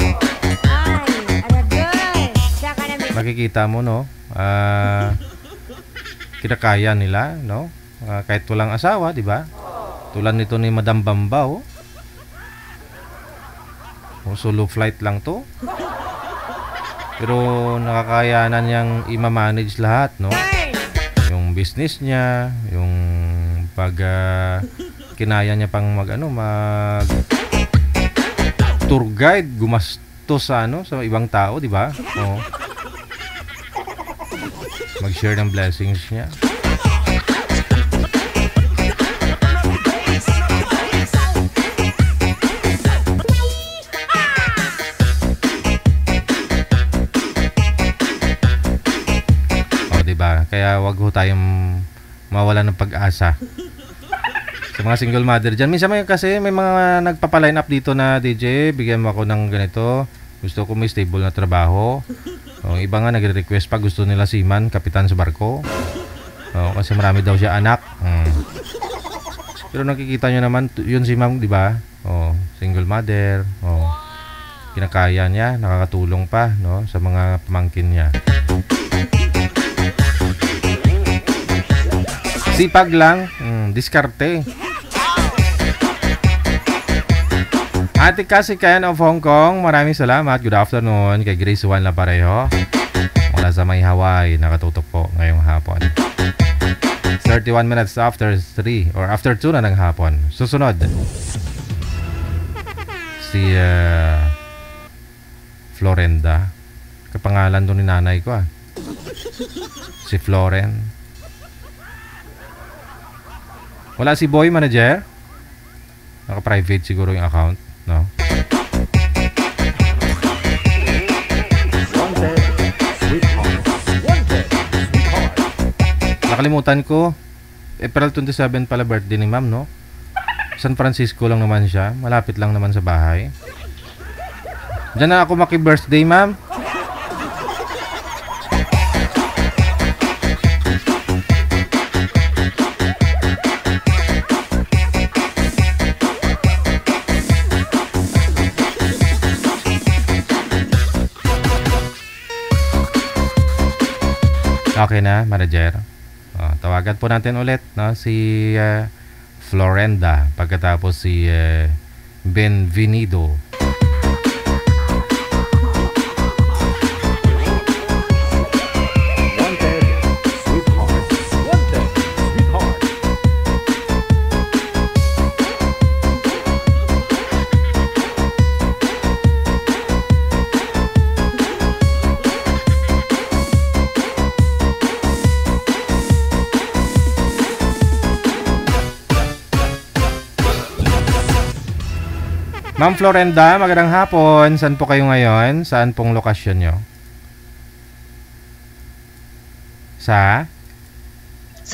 Makikita mo, no? Kinakaya nila, no? Kahit walang asawa, di ba? Tulad nito ni Madam Bambao. Solo flight lang to. Pero nakakayanan niyang i-manage lahat, no? Yung business niya, yung pag kinaya niya pang mag tour guide, gumastos sa sa ibang tao, di ba? Oo. Mag-share ng blessings niya. Kaya wag ho tayong mawala ng pag-asa sa mga single mother dyan. Minsan kasi may mga nagpapaline up dito na DJ, bigyan mo ako ng ganito, gusto ko may stable na trabaho. Iba nga nagre-request pa, gusto nila seaman, kapitan sa barko. Kasi marami daw siya anak. Pero nakikita nyo naman yun si ma'am, di ba? Single mother. Oh. Kinakaya niya, nakakatulong pa, no, sa mga pamangkin niya. Sipag lang, diskarte. Ate Cassie Ken of Hong Kong, maraming salamat. Good afternoon kay Grace Juan na pareho. Mula sa may Hawaii, nakatutok po ngayong hapon. 31 minutes after 3 or after 2 na ng hapon. Susunod. Si Florenda. Kapangalan doon ni nanay ko Si Floren. Wala si Boy Manager? Naka-private siguro yung account, no? Nakalimutan ko. April 27 pala birthday ni ma'am, no? San Francisco lang naman siya. Malapit lang naman sa bahay. Diyan na ako maki-birthday, ma'am. Okay na, manager. Tawagan po natin ulit, no, si Florenda pagkatapos si Benvenido. Ma'am Florenda, magandang hapon. Saan po kayo ngayon? Saan pong lokasyon nyo? Sa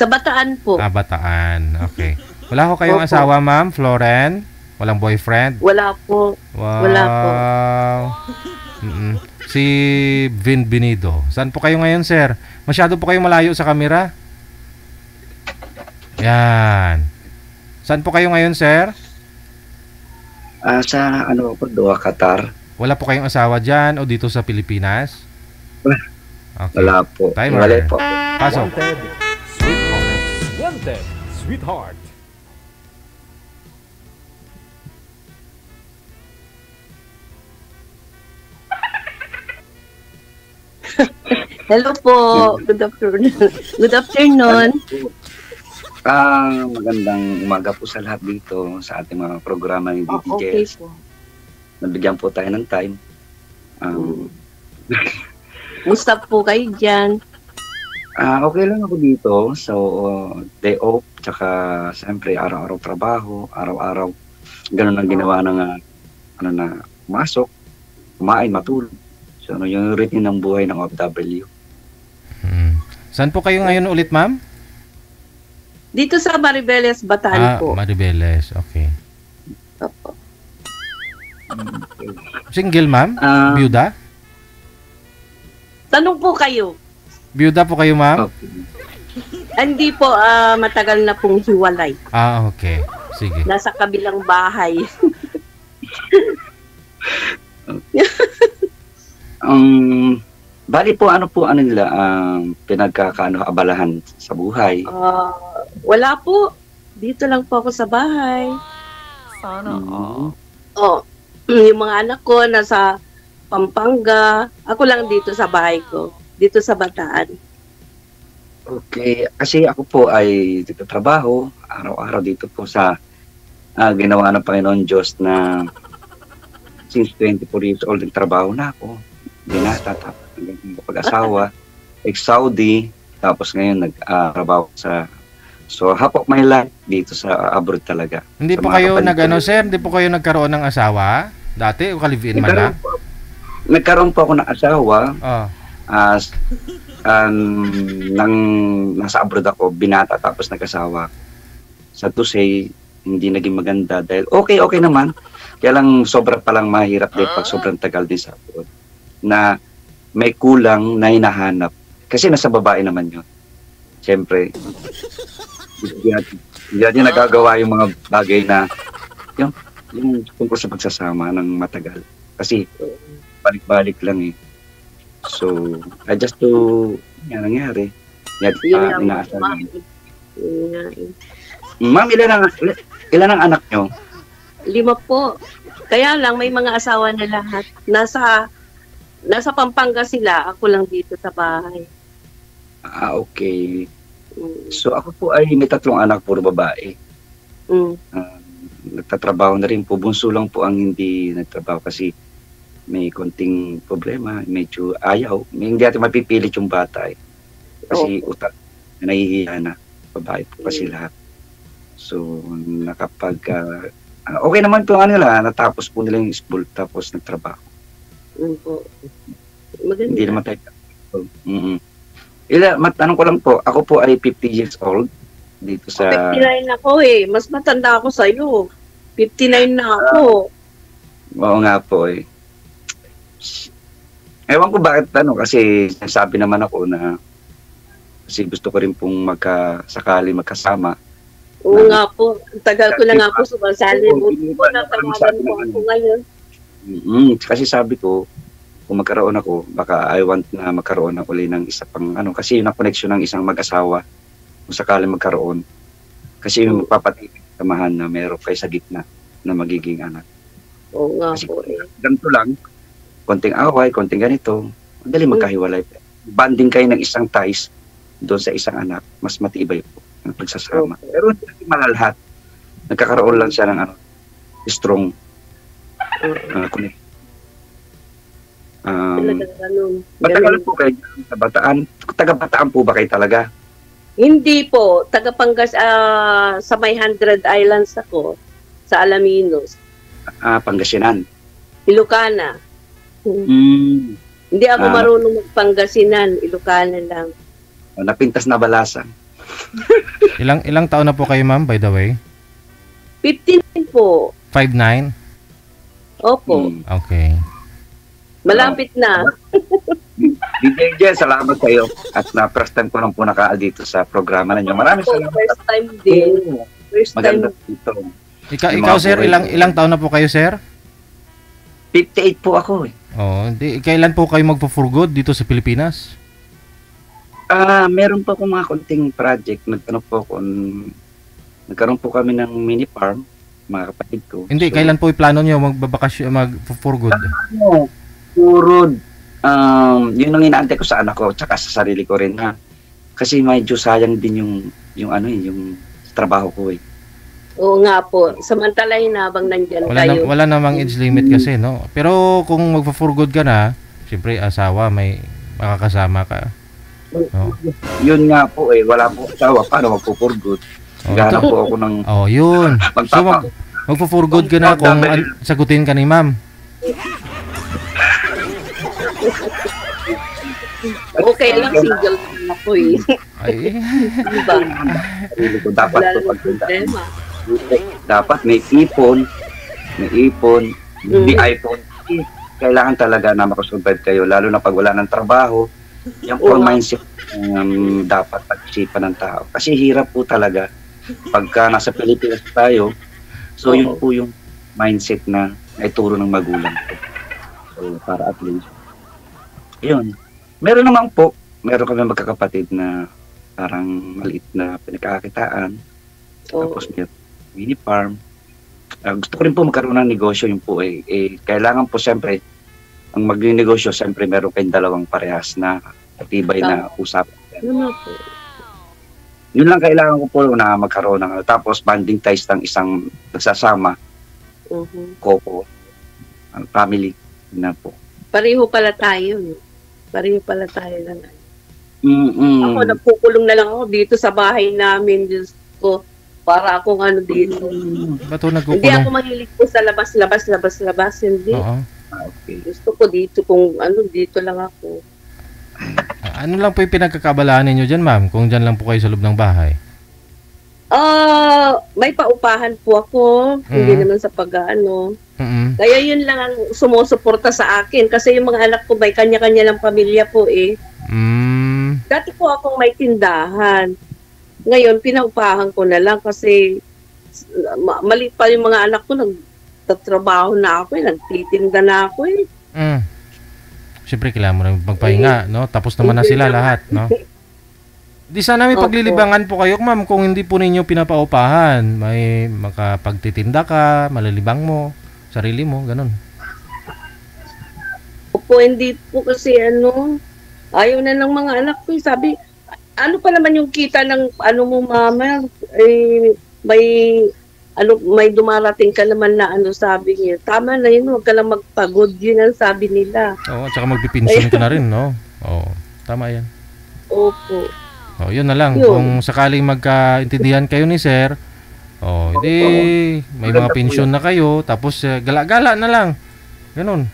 Bataan po. Bataan. Okay. Wala ko kayong asawa, ma'am? Floren? Walang boyfriend? Wala po. Wow. Wala po. Si Benvenido. Saan po kayo ngayon, sir? Masyado po kayo malayo sa kamera. Yan. Saan po kayo ngayon, sir? Sa Doha, Qatar. Wala po kayong asawa dyan o dito sa Pilipinas? Okay. Wala po. Timer. Wala po. Pasok. Wanted, sweetheart. Hello po. Good afternoon. Good afternoon. Magandang umaga po sa lahat dito sa ating mga programa ni DDJ. Okay po. Nabigyan po tayo ng time. Musta po kayo dyan? Okay lang ako dito. So, day off, tsaka siyempre araw-araw trabaho, araw-araw. Ganun ang ginawa ng masok, kumain, matulog. So, yung routine ng buhay ng OFW. Saan po kayo ngayon ulit, ma'am? Dito sa Maribeles, Bataan po. Maribeles, okay. Opo. Single, ma'am? Byuda? Tanong po kayo. Byuda po kayo, ma'am? Hindi po, matagal na pong hiwalay. Okay. Sige. Nasa kabilang bahay. Bali po, ano nila pinagkakaabalahan sa buhay? Wala po. Dito lang po ako sa bahay. Sana yung mga anak ko nasa Pampanga. Ako lang dito sa bahay ko. Dito sa Bataan. Okay. Kasi ako po ay dito trabaho. Araw-araw dito po sa ginawa ng Panginoon Diyos na since 24 years old nagtrabaho na ako. Binata, tapos pag-asawa, ex-Saudi, tapos ngayon nag-trabaho sa half of my life dito sa abroad talaga. Hindi po kayo sir? Hindi po kayo nagkaroon ng asawa? Dati o kalivin man na? Nagkaroon po ako ng asawa. Nang nasa abroad ako, binata tapos nag-asawa. Sa to say, hindi naging maganda dahil okay naman. Kaya lang sobra palang mahirap din pag sobrang tagal din sa abroad. Na may kulang na hinahanap. Kasi nasa babae naman yun. Siyempre, hindi natin nagagawa yung mga bagay na yung yung tungkol sa pagsasama ng matagal. Kasi balik-balik lang eh. So, just to yan nangyari. Yan, inaasal namin. Ma'am, ilan ang anak nyo? 5 po. Kaya lang, may mga asawa na lahat. Nasa Pampanga sila. Ako lang dito sa bahay. Okay. So, ako po ay may 3 anak, puro babae. Nagtatrabaho na rin po. Bunso lang po ang hindi nagtrabaho kasi may konting problema. Medyo ayaw. Hindi natin mapipilit yung bata eh. Kasi utak, nahihiya na. Babae po kasi lahat. So, okay naman po nila. Natapos po nila yung school tapos nagtrabaho. Maganda. Hindi naman tayo. Matanong ko lang po, ako po ay 50 years old dito sa... 59 ako eh. Mas matanda ako sa'yo. 59 na ako. Oo nga po eh. Ewan ko bakit kasi sabi naman ako na kasi gusto ko rin pong sakali magkasama. Oo nga po. Tagal ko na nga po sumasali. Natawagan po ako ngayon. Kasi sabi ko, kung magkaroon ako, baka I want na magkaroon ako ulit ng isa pang kasi yun ang connection ng isang mag-asawa kung sakali magkaroon. Kasi yung magpapatibig samahan na meron kayo sa gitna na magiging anak. Oo nga kasi po eh. Ganito lang, konting away, konting ganito, madali magkahiwalay. Banding kayo ng isang ties doon sa isang anak, mas matibay po ang pagsasama. Pero hindi malalahat. Nagkakaroon lang siya ng strong connection. Matagal po kayo sa Bataan. Taga-Bataan po ba kayo talaga? Hindi po. Taga-Pangas, sa may 100 Islands ako. Sa Alaminos. Pangasinan. Ilocana. Hindi ako marunong magpangasinan. Ilocana lang. Napintas na balasan. Ilang taon na po kayo, ma'am, by the way? 15 po. 5'9"? Opo. Okay. Malapit na. DJ, salamat kayo. At first time ko lang po dito sa programa ninyo. Maraming salamat. First time din. First Maganda time. dito. Ikaw sir, ilang taon na po kayo, sir? 58 po ako eh. Kailan po kayo magpo-for-good dito sa Pilipinas? Meron po akong mga konting project. Nagkaroon po kami ng mini farm, mga kapatid ko. Hindi, kailan po yung plano nyo mag-for-good? Puro, yun ang inaantay ko sa anak ko, tsaka sa sarili ko rin ha. Kasi medyo sayang din yung trabaho ko eh. Oo nga po. Samantalahin habang nandyan kayo. Wala namang age limit kasi, no? Pero kung magpo-for-good ka na, siyempre asawa, may makakasama ka. No? Yun nga po eh, wala po asawa, paano magpo-for-good? Gana po ako ng... yun. So magpo-for-good ka na kung sagutin ka ni ma'am. Okay lang, single ako eh. Diba? Dapat may ipon, hindi iPhone. Kailangan talaga na makasurvive kayo, lalo na pag wala ng trabaho. Yan po ang mindset dapat pag-isipan ng tao. Kasi hirap po talaga pagka nasa Pilipinas tayo. So yun po yung mindset na ituro ng magulang. So para at least yun. Meron kami magkakapatid na parang maliit na pinagkakakitaan. Tapos may mini farm. Gusto ko rin po magkaroon ng negosyo. Yun po kailangan po siyempre, ang mag-negosyo, siyempre meron kayong dalawang parehas na matibay na usapan. Yun lang kailangan ko po na magkaroon ng tapos bonding ties ng isang nagsasama. Couple. Family na po. Pareho pala tayo. Lang. Ako, nagpukulong na lang ako dito sa bahay namin. Diyos ko, para akong dito. Ba't nagkukulong? Hindi ako mahilig po sa labas. Hindi. Okay. Gusto ko dito dito lang ako. Ano lang po yung pinagkakabalaan ninyo dyan, ma'am? Kung dyan lang po kayo sa loob ng bahay? May paupahan po ako. Hindi naman sa pag-ano. Kaya yun lang ang sumusuporta sa akin. Kasi yung mga anak ko may kanya-kanya lang pamilya po eh. Dati po akong may tindahan. Ngayon, pinaupahan ko na lang kasi mali pa yung mga anak ko. nagtatrabaho na ako nagtitinda na ako Siyempre, kailangan mo na magpahinga, no? Tapos naman na sila lahat, no? Di sana may paglilibangan po kayo, ma'am, kung hindi po ninyo pinapaupahan. May makapagtitinda ka, malalibang mo, sarili mo, ganun. Opo, hindi po kasi ayaw na ng mga anak ko. Sabi, ano pa naman yung kita ng mo mama? May dumarating ka naman na sabi niya. Tama na yun, huwag ka lang magpagod. Yun ang sabi nila. Oo, at saka magpipinsan ka na rin, no? Oo, tama yan. Opo. Yun na lang. Kung sakaling magkaintindihan kayo ni sir, hindi may mga pensyon na kayo, tapos gala-gala na lang. Ganun.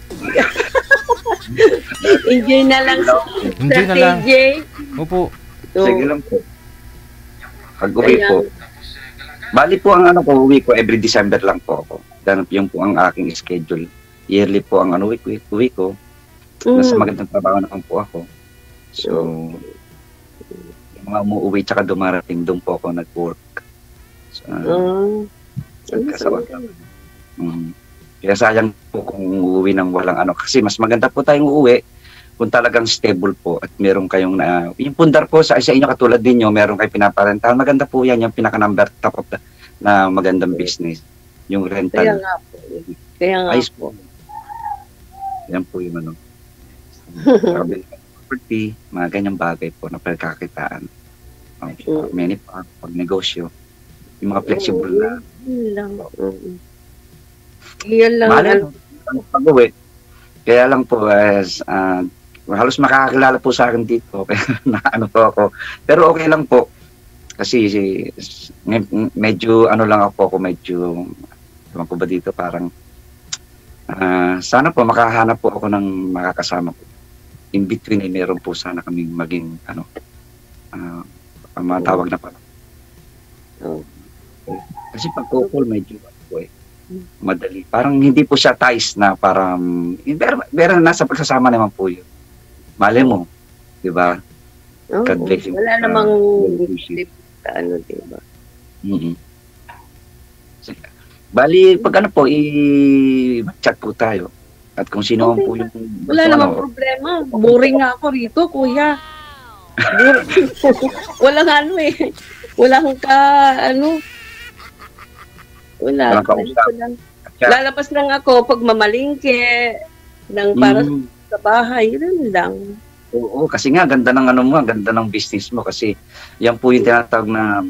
Enjoy na lang. Enjoy na lang. Opo. Sige lang po. Pag-uwi po. Bali po ang uwi ko every December lang po ako. Yung po ang aking schedule. Yearly po ang uwi ko. Nasa magandang trabaho naman po ako. So, yung mga umuwi tsaka dumarating, doon po ako nag-work. So, nagkasawa kami. Kaya sayang po kung uuwi ng walang kasi mas maganda po tayong uuwi kung talagang stable po at meron kayong yung pundar po sa inyo katulad ninyo, meron kayong pinaparentahan. Maganda po yan, yung pinaka-number top of na magandang business. Yung rental. Kaya nga po. Ayos po. Yan po yung property, mga ganyang bagay po na pagkakitaan. Many pa, pag-negosyo. Yung mga flexible na. Yan lang. Pag-uwi. Kaya lang po, halos makakakilala po sa akin dito. Kaya po ako. Pero okay lang po. Kasi medyo lang ako medyo ewan ko ba dito parang sana po makahanap po ako ng makakasama ko. In between meron po sana kaming maging matawag na pala. Kasi pag couple medyo madali. Parang hindi po siya ties na parang pero nasa pagsasama naman po yun. Mali mo, di ba? God bless you. Wala namang diba? Bali, pag po, i-chat po tayo. At kung sino man po yung... Wala namang problema. Boring nga ako rito, kuya. Walang Walang wala. Lalabas lang ako pag mamalingke ng para sa bahay. Yun lang. Oo, kasi nga ganda ng ganda ng business mo kasi yan po yung tinatawag na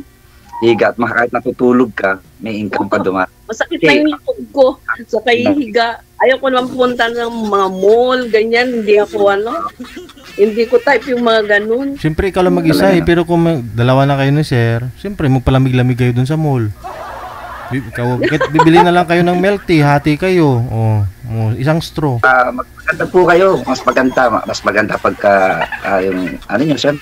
higa at kahit natutulog ka, may income ka dumaan. Masakit na yung likod ko sa kahihiga. Ayaw ko naman punta ng mga mall, ganyan. Hindi ako hindi ko type yung mga ganun. Siyempre ikaw lang mag-isa pero kung dalawa na kayo ni sir, siyempre magpalamig-lamig kayo dun sa mall. Bibili na lang kayo ng milk tea, hati kayo. Isang straw. Maganda po kayo. Mas maganda pagka yung nyo siya.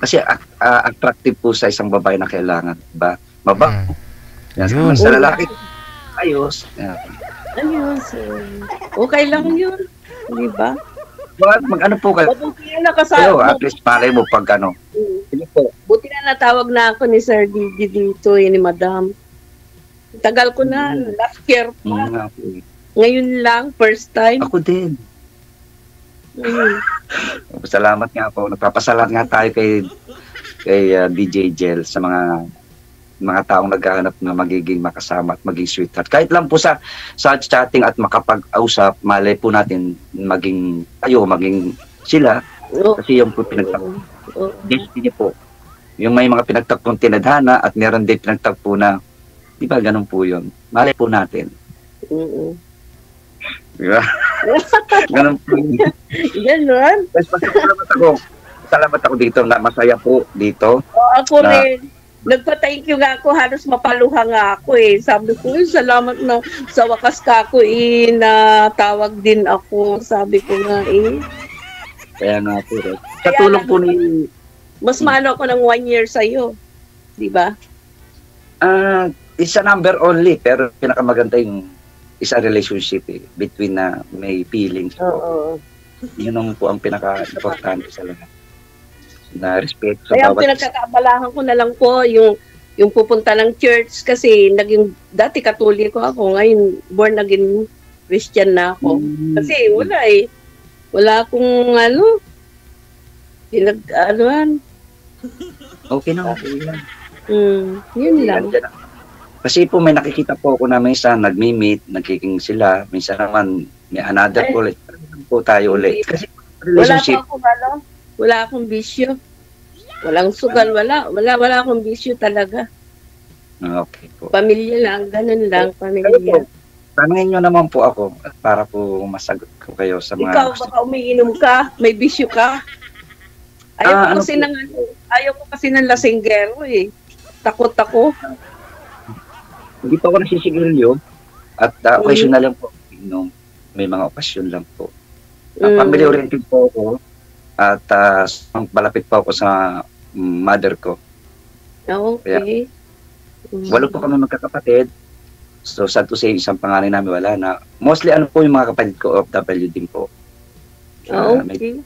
Kasi attractive po sa isang babae na kailangan, ba? Yan. Sa lalaki, ayos. Ayos. Okay lang yun. Di ba? Mag-ano po kayo? Buti na nakasama. At least malay mo pag Buti na natawag na ako ni Sir Didi dito, ni Madam. Tagal ko na, last year pa. Ngayon lang, first time. Ako din. Salamat nga po. Nagpapasalamat nga tayo kay DJ Jel sa mga taong naghahanap na magiging makasama at maging sweetheart. Kahit lang po sa chatting at makapag-ausap, malay po natin maging sila. Kasi yung po destiny po. Yung may mga pinagtagpong tinadhana at meron din pinagtagpo na di ba ganun po yun? Malay po natin. Di ba? Ganun po yun. Ganun? Salamat ako dito na masaya po dito. Ako rin. Nagpa-thank you nga ako. Halos mapaluha nga ako Sabi ko, salamat na sa wakas ka ako natawag din ako. Sabi ko nga Kaya nga po. Sa tulong po ni... Mas maano ako ng 1 year sa'yo. Di ba? Isa number only, pero pinakamaganda yung isa relationship between na may feelings po. Yun po ang pinaka-importante sa lahat. Na respeto sa kaya bawat... pinagkakaabalahan ko na lang po yung yung pupunta ng church kasi dati Katoliko ako, ngayon born again Christian na ako. Kasi wala akong Okay na, okay lang. Yun lang. Kasi po may nakikita po ako na minsan nagmi-meet, nagkiking sila, minsan naman may another ulit. Po tayo ulit. Kasi relationship. Wala akong bisyo. Walang sugal, wala akong bisyo talaga. Okay po. Pamilya lang, ganun lang, pamilya. Tanungin nyo naman po ako para po masagot ko kayo sa mga... Ikaw, baka umiinom ka, may bisyo ka. Ayaw ko kasi ng lasinggero eh. Takot ako. Hindi pa ako nasisigarilyo at occasional lang po. May mga okasyon lang po. Family oriented po ako at malapit po ako sa mother ko. Okay. Walo po kami magkakapatid. So, sad to say, isang panganay namin wala na. Mostly, po yung mga kapatid ko, OFW din po. Okay.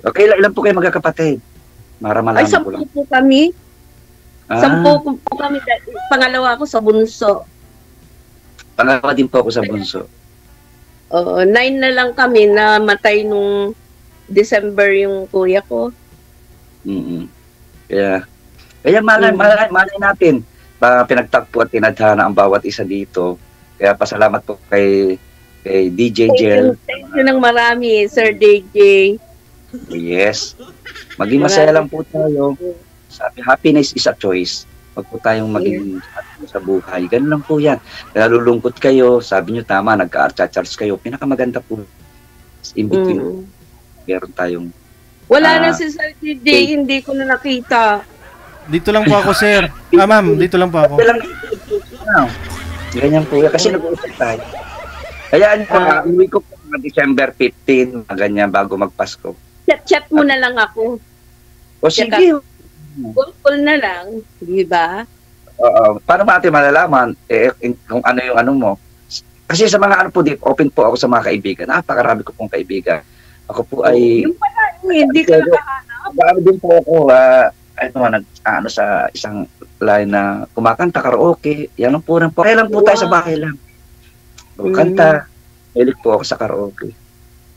Okay, ilan po kayo magkakapatid? Malaman ko lang. 10 po kami. 10 po kami. Pangalawa ako sa bunso. Pangalawa din po ako sa bunso. 9 na lang kami na matay nung December yung kuya ko. Kaya malay natin. Pinagtagpo at tinadhana ang bawat isa dito. Kaya pasalamat po kay DJ Jel. Thank you ng marami, Sir DJ. Yes. Maging masaya lang po tayo. Sabi, happiness is a choice. Huwag po tayong maging happy sa buhay. Ganun lang po yan. Nalulungkot kayo, sabi nyo tama, nagka-charge kayo. Pinakamaganda po in between. Meron tayong... Wala na si Sir DJ, hindi ko na nakita. Dito lang po ako, sir. Ma'am, dito lang po ako. Ganyan po yan. Kasi nag-uusap tayo. Kaya uwi ko po December 15, ganyan, bago magpasko. Chat mo na lang ako. O sige. Call na lang, di ba? Para natin malalaman kung ano yung ano mo. Kasi sa mga po dito, open po ako sa mga kaibigan. Napakarami ko pong kaibigan. Ako po ay... Yung pala, hindi ka nakahanap. Ano din po ako, sa isang line na kumakanta, karaoke. Yan lang po. Kaya lang po tayo sa bahay lang. Kanta. Hilig po ako sa karaoke.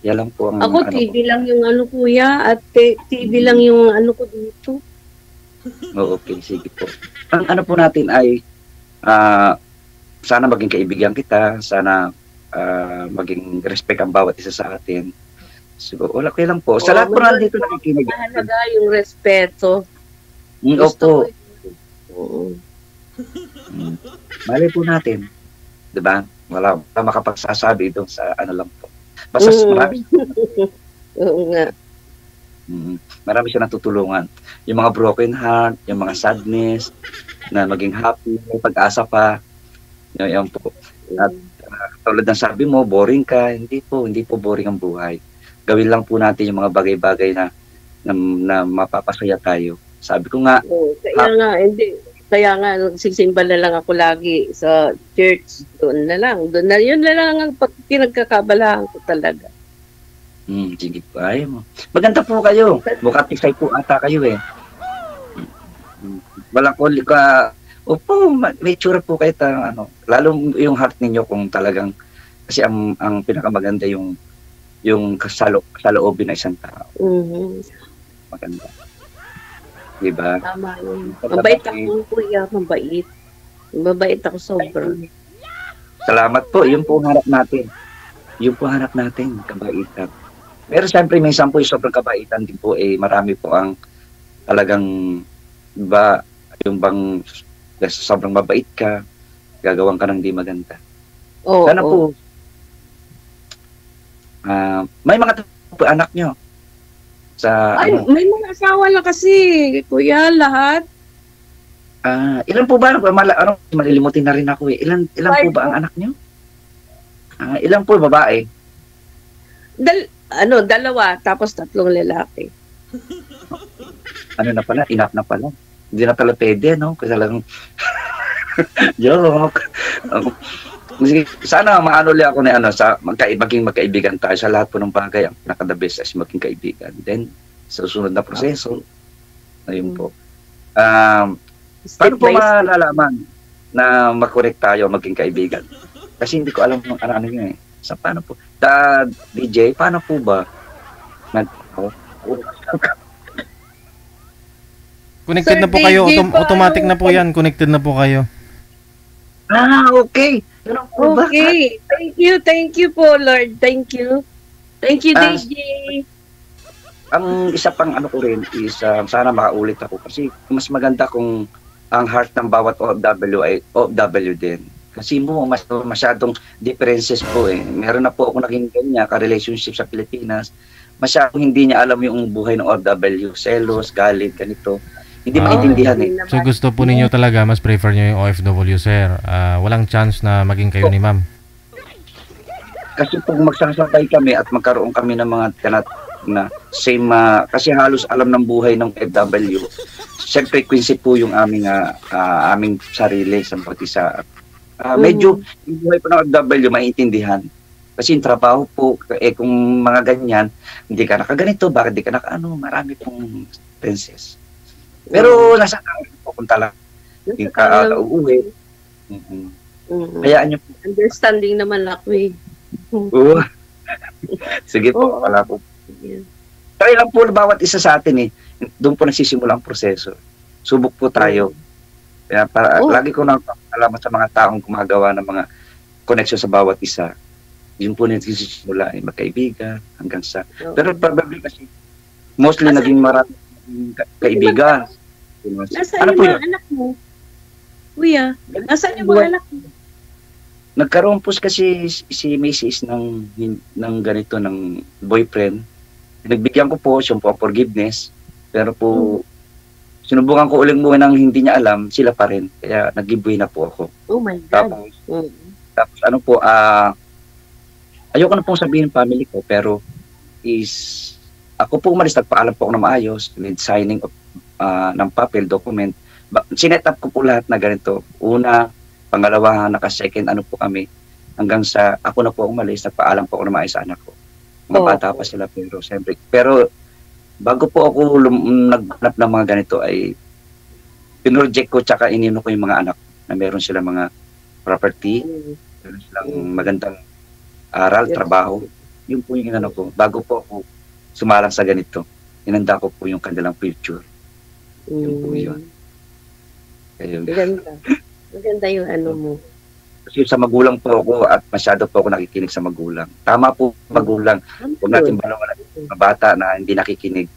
Yan lang po ang... Ako, TV lang yung kuya. At TV lang yung ko dito. Okay, sige po. Ang po natin ay sana maging kaibigan kita. Sana maging respect ang bawat isa sa atin. So, wala kayo lang po. Sa lahat po nandito nakikinig. Mahalaga yung respeto. Opo. Mali po natin. Diba? Wala makapagsasabi doon sa ano lang po. Basta marami. Oo nga. Marami siya natutulungan. Yung mga broken heart, yung mga sadness, na maging happy, may pag-asa pa. Yan po. At tulad ng sabi mo, boring ka. Hindi po boring ang buhay. Gawin lang po natin yung mga bagay-bagay na mapapasaya tayo. Sabi ko nga. Kaya nga, nagsisimba na lang ako lagi sa church. Doon na lang. Yun na lang ang pinagkakabalahan ko talaga. Sige po. Ayaw mo. Maganda po kayo. Mukha tisay po ata kayo eh. Walang kuli ka. Opo, may tsura po kayo. Lalo yung heart ninyo kung talagang, kasi ang pinakamaganda yung kasaloobin na isang tao. Maganda. Diba? Tama yun. Mabait ako, kuya. Mabait. Mabait ako sobra. Salamat po. Yun po hanap natin. Kabaitan. Pero siyempre, minsan po yung sobrang kabaitan din po, marami po ang talagang yung bang sobrang mabait ka, gagawin ka ng di maganda. Sana po, may mga anak nyo. May mga asawa lang kasi, kuya, lahat. Ilan po ba? Malilimutin na rin ako eh. Ilan po ba ang anak nyo? Ilan po babae? Dalawa, tapos 3 lalaki. Ano na pala? Enough na pala. Hindi na pala pwede, no? Kasi lang... Joke. Sana maano li ako na maging magkaibigan tayo sa lahat po ng bagay. Ang pinaka-the best is maging kaibigan. Then, sa susunod na proseso, ayun po. Paano po malalaman na makorek tayo maging kaibigan? Kasi hindi ko alam kung ano yun eh. Sa paano po? DJ, paano po ba? Connected na po kayo. Automatic na po yan. Connected na po kayo. Okay. Okay. Thank you po, Lord. Thank you. Thank you, DJ. Ang isa pang ano ko rin is sana makaulit ako kasi mas maganda kung ang heart ng bawat OFW ay OFW din. Kasi masyadong differences po eh. Meron na po ako naging ganyan ka-relationship sa Pilipinas. Masyadong hindi niya alam yung buhay ng OFW. Selos, galit, ganito. Hindi maintindihan eh. So gusto po ninyo talaga, mas prefer nyo yung OFW, sir. Walang chance na maging kayo ni ma'am. Kasi pag magsasabay kami at magkaroon kami ng mga na same, kasi halos alam ng buhay ng OFW. Siyempre, frequency po yung aming sarili sa bawat isa. Medyo yung buhay po ng OFW maintindihan. Kasi yung trabaho po, kung mga ganyan, hindi ka nakaganito, bakit hindi ka nakaano, marami pong differences. Pero nasa tao po kung talaga hindi ka uuwi. Hayaan niyo po. Understanding naman ako eh. Sige po, wala po. Try lang po bawat isa sa atin eh. Doon po nagsisimula ang proseso. Subok po tayo. Kaya lagi ko nang salamat sa mga taong gumagawa ng mga connection sa bawat isa. Yun po nagsisimula eh, magkaibigan hanggang sa. Pero probably kasi mostly naging marami kaibigan. Nasaan yung mga anak mo? Kuya, nasaan yung mga anak mo? Nagkaroon po kasi si Mrs. ng ganito, ng boyfriend. Nagbigyan ko po siya po forgiveness. Pero po, sinubukan ko uling buhay nang hindi niya alam, sila pa rin. Kaya nag-giveaway na po ako. Oh my God. Tapos ano po, ayoko na pong sabihin family ko, pero ako po umalis, nagpaalam po ako na maayos, with signing of, ng papel, document. Sinet up ko po lahat na ganito. Una, pangalawa, naka-second, ano po kami. Hanggang sa ako na po umalis, nagpaalam po ako na maayos sa anak ko. Mga bata pa sila, pero siyempre. Pero bago po ako naghanap ng mga ganito ay pinroject ko tsaka inino ko yung mga anak na meron sila mga property, meron silang magandang aral, trabaho. Yun po yung inano ko. Bago po ako sumalang sa ganito, inanda ko po yung kanilang future. Yun po yun. Maganda yung ano mo. Kasi sa magulang po ako at masyado po ako nakikinig sa magulang. Tama po magulang. Huwag natin balawan ng bata na hindi nakikinig.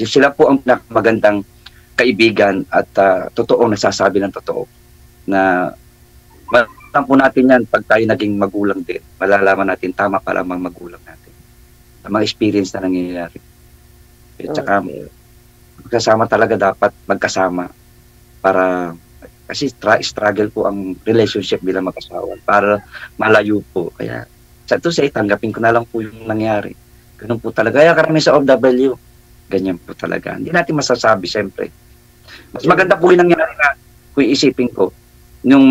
Sila po ang magandang kaibigan at totoo nasasabi ng totoo. Na malalaman po natin yan pag tayo naging magulang din. Malalaman natin tama pa lamang magulang natin. Ang mga experience na nangyayari. At saka magkasama talaga dapat magkasama para kasi struggle po ang relationship bilang mag-asawa para malayo po. Kaya sa ito tanggapin ko na lang po yung nangyari. Ganun po talaga. Kaya karami sa OFW, ganyan po talaga. Hindi natin masasabi, siyempre. Mas maganda po yung nangyari na kung iisipin ko, yung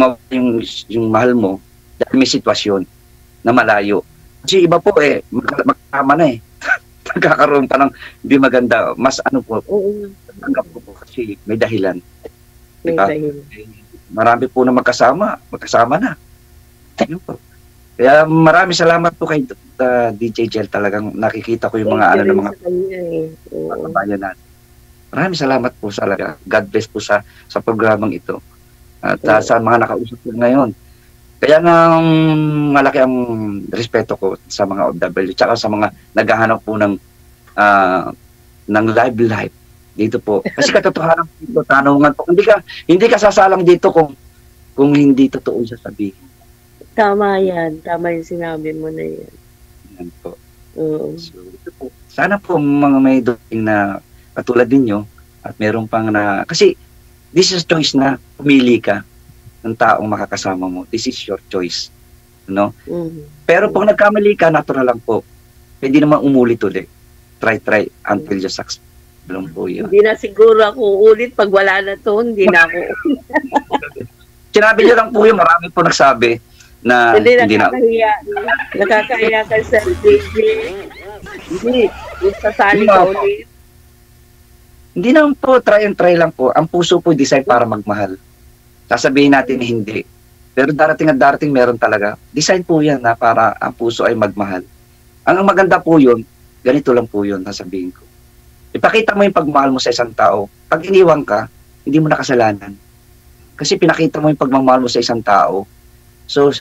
mahal mo, dahil may sitwasyon na malayo. Kasi iba po magkakama na eh. Nagkakaroon pa ng hindi maganda. Mas ano po, tanggap ko po kasi may dahilan. Diba? Marami po na magkasama na. Ayun po. Kaya maraming salamat po kay DJ Jel. Talagang nakikita ko yung mga ng mga kababayan natin. Maraming salamat po talaga. God bless po sa programang ito. At sa mga nakausap ko ngayon. Kaya nang malaki ang respeto ko sa mga OFW tsaka sa mga naghahanap po ng live dito po. Kasi katotohanan dito, tanungan po. Hindi ka sasalang dito kung hindi totoo yung sasabihin. Tama yan. Tama yung sinabi mo na yan. Yan po. So, ito po. Sana po mga may doing na katulad ninyo at meron pang kasi this is choice na pumili ka ng taong makakasama mo. This is your choice. No? Pero pag nagkamali ka, natural lang po. Hindi naman umulit ulit. Try until you succeed. Po yun. Hindi na siguro ako ulit pag wala na to, hindi na ako. Sinabi niyo lang po yung marami po nagsabi na hindi na. Nakakahiya ka sa DJ. Hindi, sasali ka ulit. Hindi naman po, try and try lang po. Ang puso po design para magmahal. Sasabihin natin hindi. Pero darating at darating meron talaga. Design po yan na para ang puso ay magmahal. Ang maganda po yun, ganito lang po yun, sasabihin ko. Ipakita mo yung pagmahal mo sa isang tao. Pag iniwan ka, hindi mo nakasalanan. Kasi pinakita mo yung pagmamahal mo sa isang tao. So,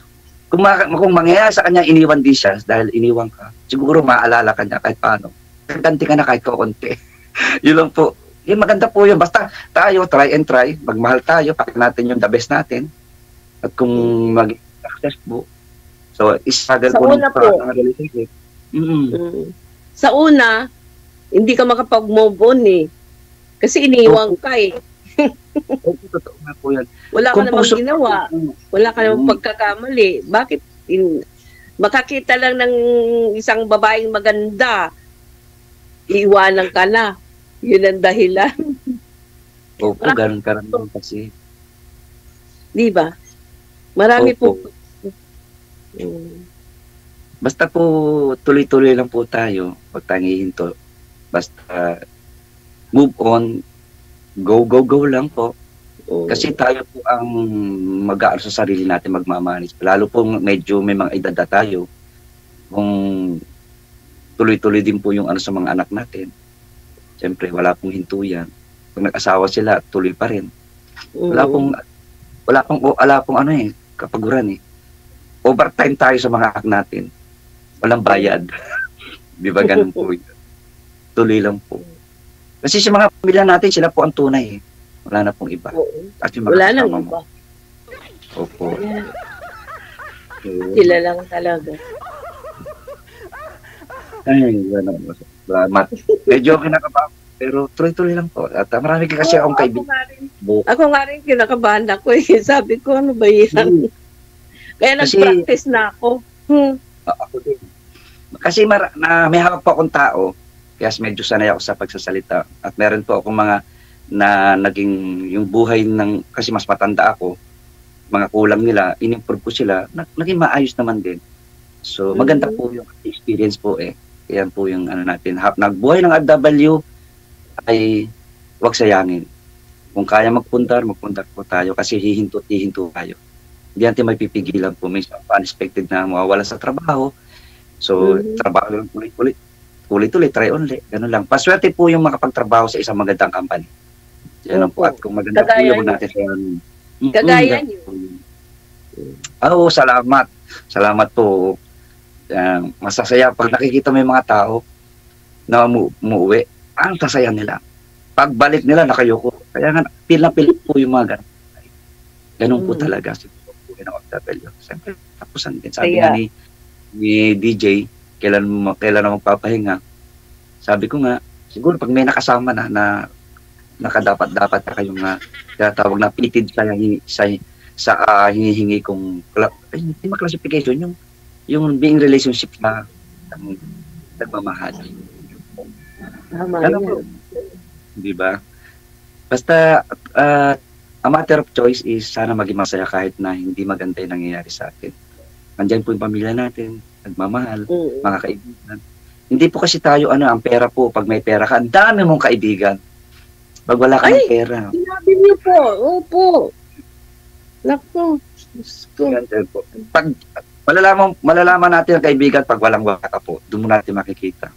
kung mangyayari sa kanya, iniwan din siya dahil iniwan ka, siguro maalala ka niya kahit paano. Ganti ka na kahit kaunti. Yun lang po. Yung maganda po yun. Basta tayo, try and try. Magmahal tayo. Pakita natin yung the best natin. At kung maging successful. So, struggle po ng relationship. Sa una, hindi ka makapag-move on eh. Kasi iniwan ka eh. Totoo nga po yan. Wala ka namang ginawa. Wala ka namang pagkakamali. Bakit? Makakita lang ng isang babaeng maganda, iiwanan ka na. Yun ang dahilan. Opo, ganun karamihan kasi. Di ba? Marami po. Basta po, tuloy-tuloy lang po tayo. Huwag tayong hihinto. Basta, move on. Go lang po. Kasi tayo po ang mag-aaral sa sarili natin, magmamanis. Lalo po medyo may mga edad na tayo. Kung tuloy-tuloy din po yung sa mga anak natin. Siyempre, wala pong hintuyan. Pag nag-asawa sila, tuloy pa rin. Wala pong kapaguran eh. Overtime tayo sa mga anak natin. Walang bayad. Di ba ganun po yun? Tuloy lang po. Kasi sa mga pamilya natin, sila po ang tunay eh. Wala na pong iba. At yung wala nang iba. Opo. Sila lang talaga. Ay, salamat. Medyo kinakabahan. Pero tuloy-tuloy lang po. At marami kasi akong kaibigan. Ako nga rin kinakabahan ako eh. Sabi ko, ano ba yan? Kaya nag-practice na ako. Ako din. Kasi may hawak po akong tao. Kaya medyo sanay ako sa pagsasalita. At meron po akong mga na naging yung buhay ng, kasi mas matanda ako, mga kulang nila, in-improve ko sila, naging maayos naman din. So, maganda po yung experience po eh. Yan po yung natin. Nagbuhay ng RW ay huwag sayangin. Kung kaya magpunta po tayo kasi hihinto tayo. Hindi natin may pipigilan po. May unexpected na mawawala sa trabaho. So, trabaho lang ulit-ulit, try only. Ganun lang. Paswerte po yung makapagtrabaho sa isang magandang company. Yan lang po. At kung maganda po yung natin sa kagaya niyo. Oo, salamat. Salamat po. Masasaya pag nakikita mo yung mga tao na umuwi, ang sasaya nila. Pagbalik nila, nakayoko. Kaya nga, pil po yung mga ganun. Ganun po talaga. Siyempre, tapusan din. Sabi nga ni DJ, kailan na magpapahinga. Sabi ko nga, siguro pag may nakasama na nakadapat-dapat na kayong tinatawag na pitid sa hinihingi kong hindi classification yung being relationship na nagmamahal. Tama yan. Di ba? Basta a matter of choice is sana maging masaya kahit na hindi maganda yung nangyayari sa atin. Nandiyan po yung pamilya natin, nagmamahal, mga kaibigan. Hindi po kasi tayo ang pera po, pag may pera ka, ang dami mong kaibigan. Pag wala ka ng pera. Sinabi niyo po, opo. Naku. Pag malalaman natin ang kaibigan pag walang waka po, doon mo natin makikita.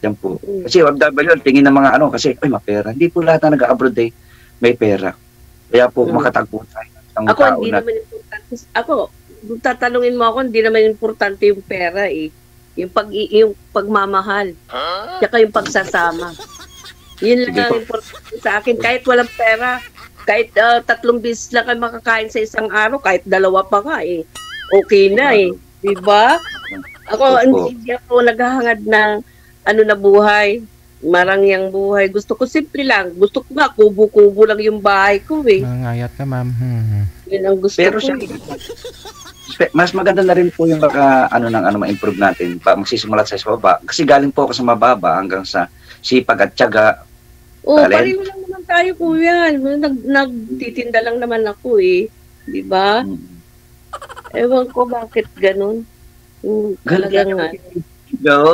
Yan po. Kasi OFW, tingin ng mga kasi, ay, mapera. Hindi po lahat na nag-abroad may pera. Kaya po, makatagpo tayo. Ako, hindi naman importante. Ako, tatanungin mo ako, hindi naman importante yung pera eh. Yung pagmamahal. Tsaka yung pagsasama. Yun lang ang importante sa akin. Kahit walang pera, kahit 3 beses lang kayo makakain sa isang araw, kahit 2 pa nga eh. Okay na eh. Diba? Ako, hindi ako naghahangad ng na buhay. Marangyang buhay. Gusto ko simple lang. Gusto ko nga, kubo-kubo lang yung bahay ko eh. Nangayat ka, ma'am. Yun ang gusto pero ko. Mas maganda na rin po yung ma-improve natin. Magsisimulat sa baba. Kasi galing po ako sa mababa hanggang sa sipag at tiyaga. Pareho lang naman tayo, kuya. Nagtitinda lang naman ako eh. Diba? Ewan ko bakit ganun. Ganun talaga.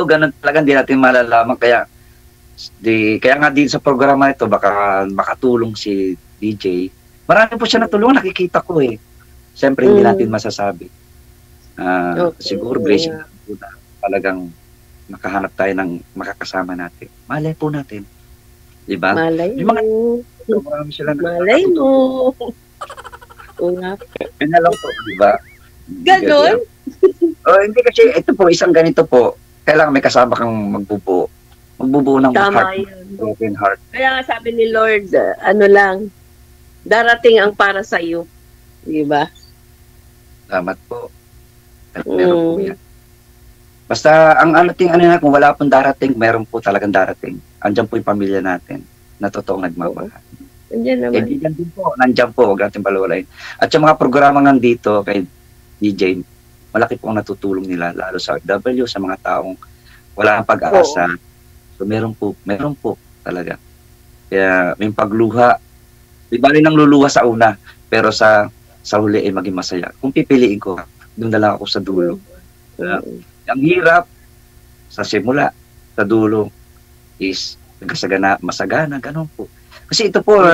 Ganun talaga, hindi natin malalaman. Kaya Kaya nga din sa programa ito, baka makatulong si DJ. Marami po siya natulungan, nakikita ko eh. Siyempre, hindi natin masasabi. Siguro, blessing po na talagang makahanap tayo ng makakasama natin. Malay po natin. Diba? Malay yung mga, mo. marami sila Malay mo. Oo nga. Yun na lang po, diba? Ganon? Hindi kasi, ito po, isang ganito po, kailangan may kasama kang magbubuo. Magbubuo ng Tama heart, yun. broken heart. Kaya nga sabi ni Lord, ano lang, darating ang para sa iyo. Diba? Salamat po. Meron po yan. Basta, ang kung wala pong darating, meron po talagang darating. Andiyan po yung pamilya natin na totoong nagmamahal. Andiyan naman. Nandiyan po, huwag natin palawalain. At yung mga programa nga dito kay DJ, malaki po ang natutulong nila, lalo sa OFW, sa mga taong wala ang pag-asa. So, meron po talaga. Kaya, may pagluha, di bali nang luluha sa una, pero sa huli ay maging masaya. Kung pipiliin ko, doon na lang ako sa dulo. Ang hirap sa simula, sa dulo is masagana, ganun po. Kasi ito po,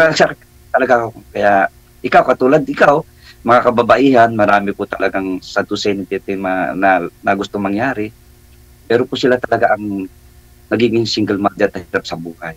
talaga ako. Kaya ikaw, katulad ikaw, mga kababaihan, marami po talagang sa dusenity na gusto mangyari. Pero po sila talaga ang nagiging single mother at hirap sa buhay.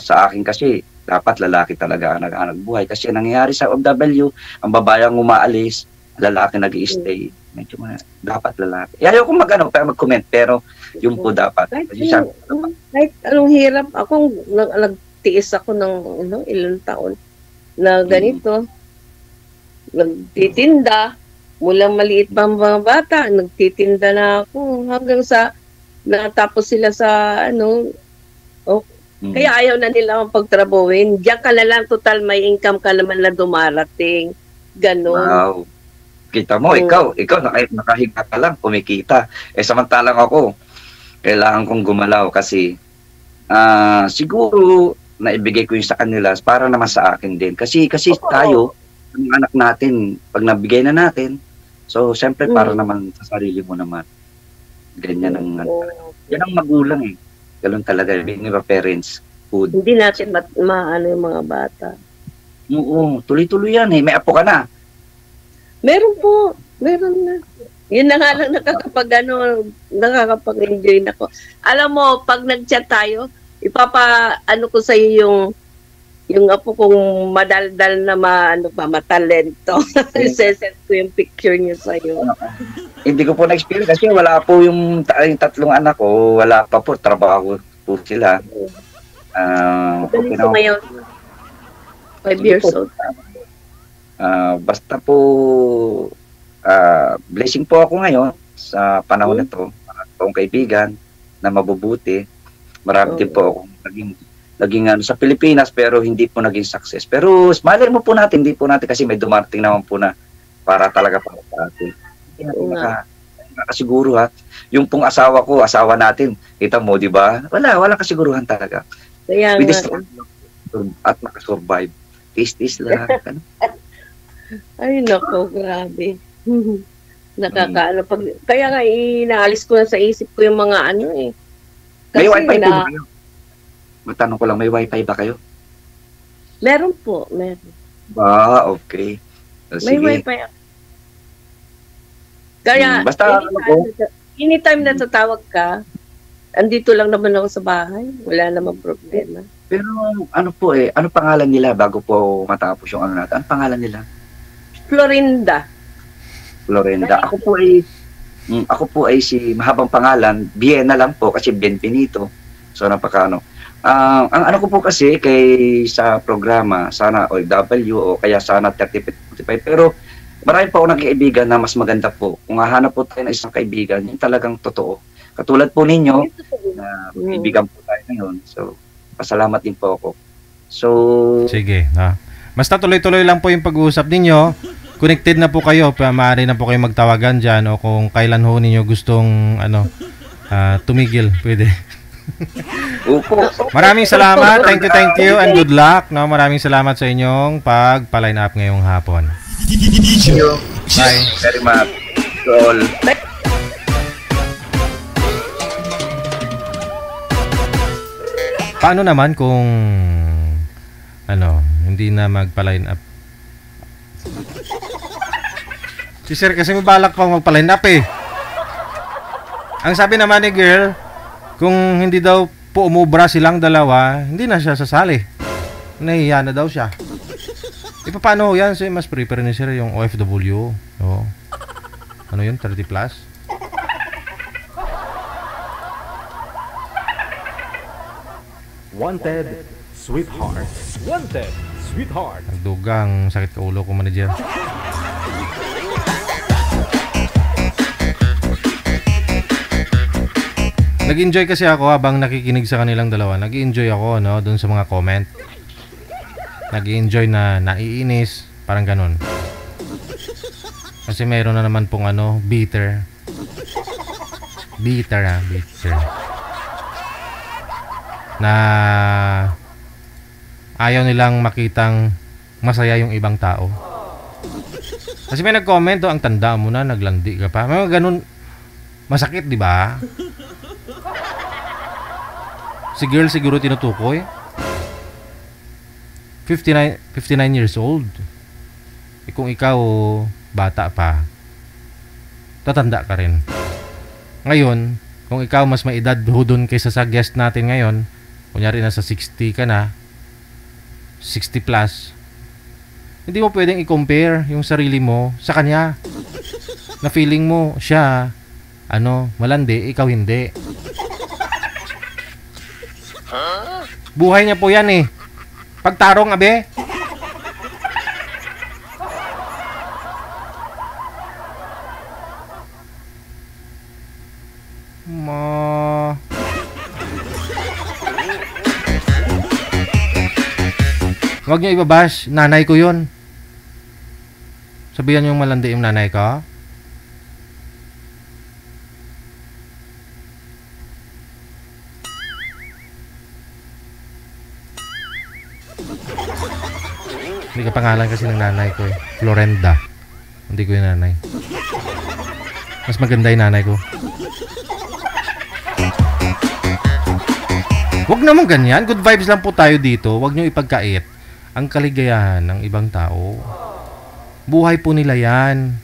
Sa akin kasi, dapat lalaki talaga ang nag-aanag buhay. Kasi nangyayari sa OFW, ang babayang umaalis, lalaki nag-i-stay. Medyo dapat lalaki. Ayaw ko mag-comment, pero yun po dapat. Kahit anong hirap, ako nagtiis ako ng ilang taon na ganito. Nagtitinda, mula maliit pa mga bata, nagtitinda na ako hanggang sa natapos sila sa kaya ayaw na nila akong pagtrabuhin. Diyan ka na lang, total may income ka naman na dumarating. Ganon. Wow. Kita mo, ikaw nakahiga ka lang, kumikita. Samantalang ako, kailangan kong gumalaw kasi siguro naibigay ko yung sa kanila para naman sa akin din. Kasi tayo, ang anak natin, pag nabigay na natin, so siyempre para naman sa sarili mo naman. Ganyan ang yan ang magulang eh. Ganun talaga, being your parents, food. Hindi natin maano yung mga bata. Oo, tuloy-tuloy yan eh. May apo ka na. Meron po. Meron na. Yun na nga lang nakakapag-enjoy na ko. Alam mo, pag nag-chat tayo, ipapa-ano ko sa iyo yung apo kong madaldal na matalento. Isesend ko yung picture niya sa iyo. Hindi ko po na-experience kasi wala po yung tatlong anak ko. Wala pa po. Trabaho po sila. Okay na ngayon. 5 years old. Basta po blessing po ako ngayon sa panahon na to. Akong kaibigan na mabubuti. Marami din po akong naging sa Pilipinas pero hindi po naging success. Pero malay mo po natin, hindi po natin kasi may dumarating naman po na para talaga para sa atin. Hindi natin nakasiguro ha. Yung pong asawa natin, kita mo, di ba? Walang kasiguruhan talaga. Kaya at makasurvive. Tis lang. Ay, nako, grabe. Nakakaano. Kaya nga, inaalis ko na sa isip ko yung mga Kasi may wifi po ba kayo? Matanong ko lang, may wifi ba kayo? Meron po, meron. Okay. May wifi. Kaya, basta anytime na tatawag ka, andito lang naman ako sa bahay. Wala namang problema. Pero ano pangalan nila bago po matapos yung natin? Ano pangalan nila? Florinda. Ako po ay si mahabang pangalan, Biena lang po kasi Bienvenido. So napakaano. Ang ano ko po kasi sa programa, sana OFW o kaya sana 35, pero marami po ako nagkaibigan na mas maganda po. Kung hahanap po tayo ng isang kaibigan, yung talagang totoo. Katulad po ninyo, na kaibigan po tayo ngayon. So, pasalamat din po ako. So, sige, basta tuloy-tuloy lang po yung pag-uusap ninyo. Connected na po kayo, maaari na po kayo magtawagan dyan o kung kailan ho ninyo gustong tumigil, pwede. Maraming salamat, thank you and good luck. Maraming salamat sa inyong pag-line up ngayong hapon. Thank you. Bye. Very much. All. Paano naman kung hindi na magpa-line up? Si sir kasi may balak pang magpa-line up eh. Ang sabi naman ni girl, kung hindi daw po umubra silang dalawa, hindi na siya sasali. Nahihiya na daw siya. Paano yan? So, mas prepare ni sir yung OFW. Oh. Ano yun? 30 plus? Wanted, sweetheart. Wanted, sweetheart. Nagdugang sakit ka ulo ko, manager. Nag-enjoy kasi ako habang nakikinig sa kanilang dalawa. Nag-enjoy ako, doon sa mga comment. Nag-enjoy na naiinis, parang ganun. Kasi mayroon na naman pong bitter. Bitter. Na ayaw nilang makitang masaya yung ibang tao. Kasi may nag-comment, ang tanda mo na, naglandi ka pa. May ganun, masakit, di ba? Si girl siguro tinutukoy. 59 years old. Kung ikaw bata pa, tatanda ka rin. Ngayon, kung ikaw mas may edad hudon kaysa sa guest natin ngayon, kunyari nasa 60 ka na, 60 plus, hindi mo pwedeng i-compare yung sarili mo sa kanya. Na feeling mo siya malandi, ikaw hindi. Buhay niya po yan eh. Pagtarong, abe. Huwag niyo ibabash. Nanay ko yun. Sabihan yung malandi yung nanay ko. Hindi ka pangalan kasi ng nanay ko eh. Florenda. Hindi ko yung nanay. Mas maganda yung nanay ko. Huwag naman ganyan. Good vibes lang po tayo dito. Huwag nyo ipagkait ang kaligayahan ng ibang tao. Buhay po nila yan.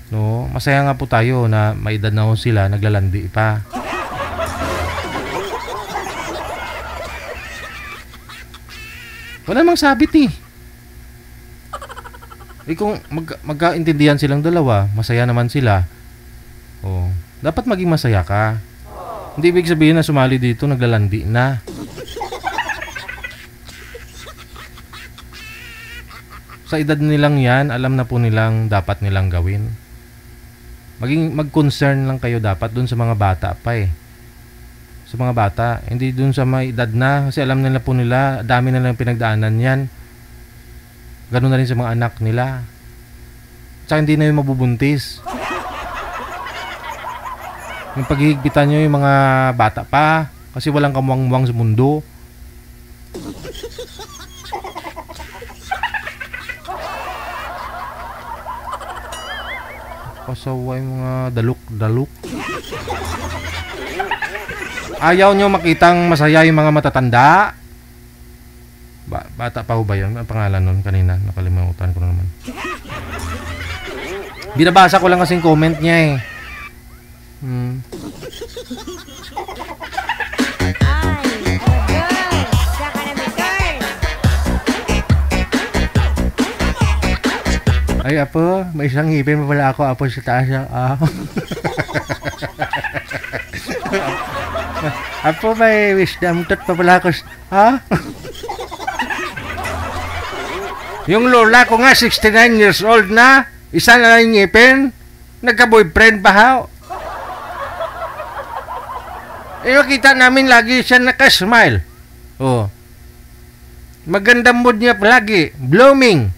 No? Masaya nga po tayo na may edad na ho sila, naglalandi pa. Wala namang sabit eh. Kung magkaintindihan silang dalawa, masaya naman sila. Oh, dapat maging masaya ka. Hindi ibig sabihin na sumali dito, naglalandi na. Sa edad nilang yan, alam na po nilang dapat nilang gawin. Mag-concern lang kayo dapat dun sa mga bata pa eh. Sa mga bata, hindi dun sa may edad na. Kasi alam nila po nila, dami na lang pinagdaanan yan. Ganun na rin sa mga anak nila. Tsaka hindi na yung mabubuntis. Yung paghihigpitan nyo yung mga bata pa. Kasi walang kamuwang-muwang sa mundo. Pasaway mga daluk-daluk. Ayaw nyo makitang masaya yung mga matatanda. Bata pa ho ba yun? Ang pangalan nun kanina. Nakalimutan ko na naman. Binabasa ko lang kasing comment niya eh. Ay, apo, may isang ngipin mo pala ako, apo, sa taas niya. Apo, may wisdom tooth pa pala ako. Yung lola ko nga, 69 years old na, isa na lang ngipin, nagka-boyfriend pa ha. Makita namin lagi siya naka-smile. Oh. Magandang mood niya palagi, blooming.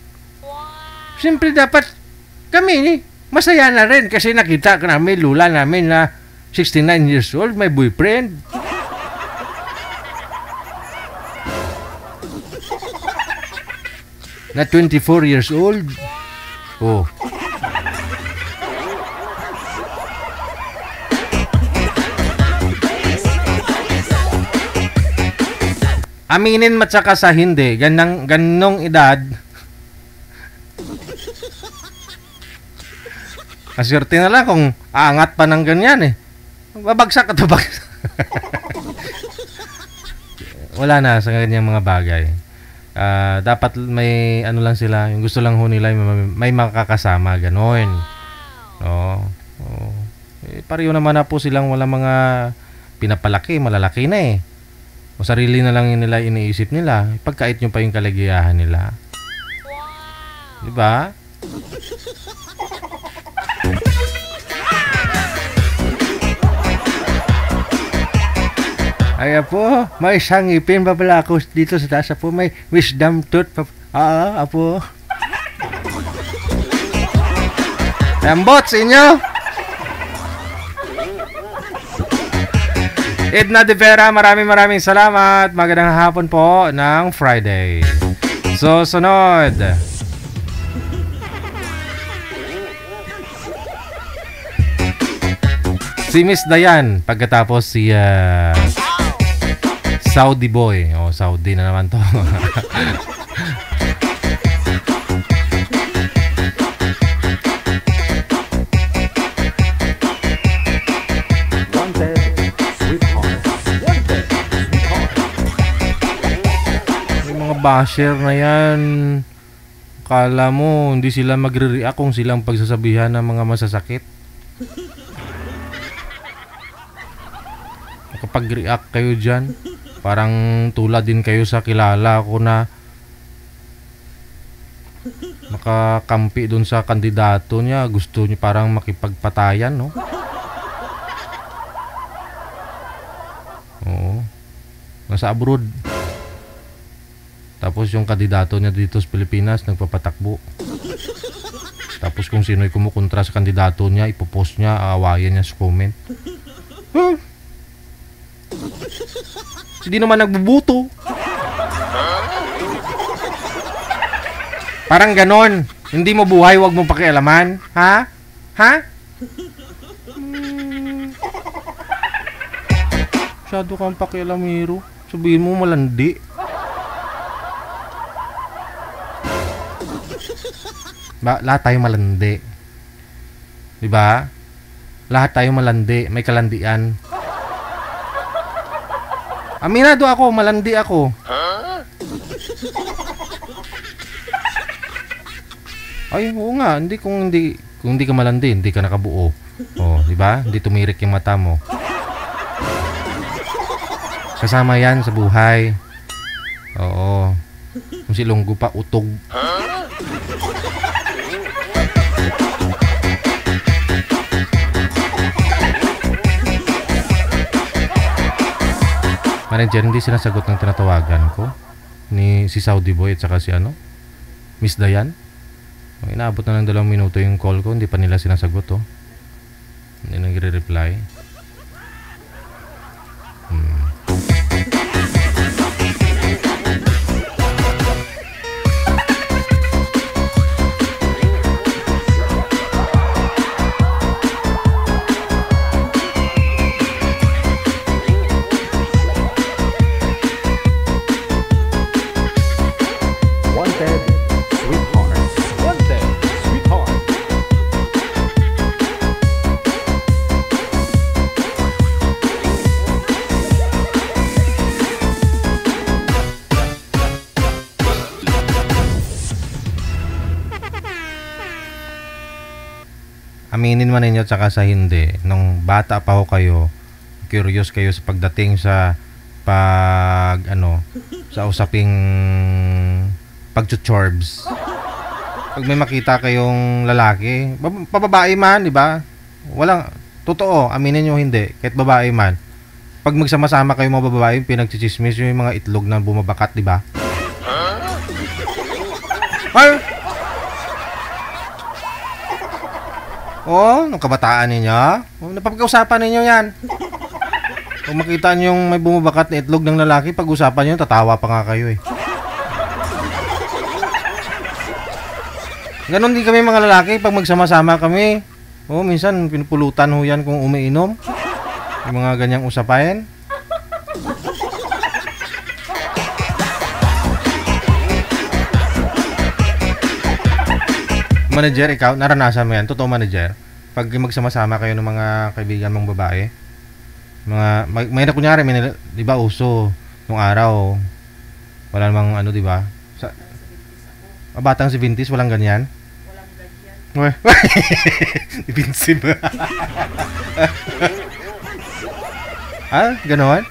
Siyempre dapat kami masaya na rin kasi nakita namin lula namin na 69 years old, may boyfriend. Na 24 years old. Oh. aminin at saka sa hindi, ganong edad, aswerte na lang kung aangat pa ng ganyan eh. Babagsak at babagsak. Wala na sa ganyang mga bagay. Dapat may ano lang sila, yung gusto lang ho nila may makakasama, gano'n. Pareho naman na po silang wala mga pinapalaki, malalaki na eh. O sarili na lang nila iniisip nila. Pagkait nyo pa yung kaligayahan nila. Diba? Ay po, may isang ngipin pa pala ako dito sa taas po. May wisdom tooth pa. Apo. Lambot sa inyo. Edna De Vera, maraming salamat. Magandang hapon po ng Friday. So, sunod. Si Miss Dayan, pagkatapos si Saudi Boy. Saudi na naman to. Yung mga basher na yan, kala mo hindi sila magre-react kung silang pagsasabihan ng mga masasakit. Kapag react kayo dyan, parang tulad din kayo sa kilala ko na makakampi dun sa kandidato niya. Gusto niya parang makipagpatayan, no? Oo. Nasa abroad. Tapos yung kandidato niya dito sa Pilipinas nagpapatakbo. Tapos kung sino'y kumukontra sa kandidato niya, ipopost niya, aawayan niya sa comment. Hindi naman nagbubuto. Parang ganon. Hindi mo buhay, wag mo pakialaman. Ha? Masyado kang pakialamero. Sabihin mo malandi. Lahat tayo malandi. Diba? Lahat tayo malandi. May kalandian. Aminado ako, malandi ako. Ay, oo nga, kung hindi ka malandi, hindi ka nakabuo. Di ba? Hindi tumirik yung mata mo. Kasama 'yan sa buhay. Oo. Kung si Lunggo pa utog. Manager, hindi sinasagot ng tinatawagan ko ni si Saudi Boy at saka si Miss Dayan. Inaabot na ng 2 minuto yung call ko, hindi pa nila sinasagot hindi nagre-reply. Aminin man ninyo tsaka sa hindi, nung bata pa ho kayo, curious kayo sa pagdating sa sa usaping pagchuchorbs. Pag may makita kayong lalaki, pababae man, di ba? Walang, totoo, aminin nyo hindi, kahit babae man. Pag magsama-sama kayo mga babae, pinagchichismis yung mga itlog na bumabakat, di ba? Ay! Nung kabataan ninyo, napapag-usapan ninyo yan. Kung makita nyo yung may bumabakat na itlog ng lalaki, pag-usapan nyo, tatawa pa nga kayo eh. Ganon din kami mga lalaki, pag magsama-sama kami. Minsan pinupulutan ho yan kung umiinom. Yung mga ganyang usapayan. Manager, ikaw, naranasan mo yan? Totoo, manager? Pag magsama-sama kayo ng mga kaibigan mong babae, may na kunyari, di ba, uso, nung araw, wala namang ano, di ba? Batang si Vintis, walang ganyan? Walang ganyan. Defensive. Gano'n?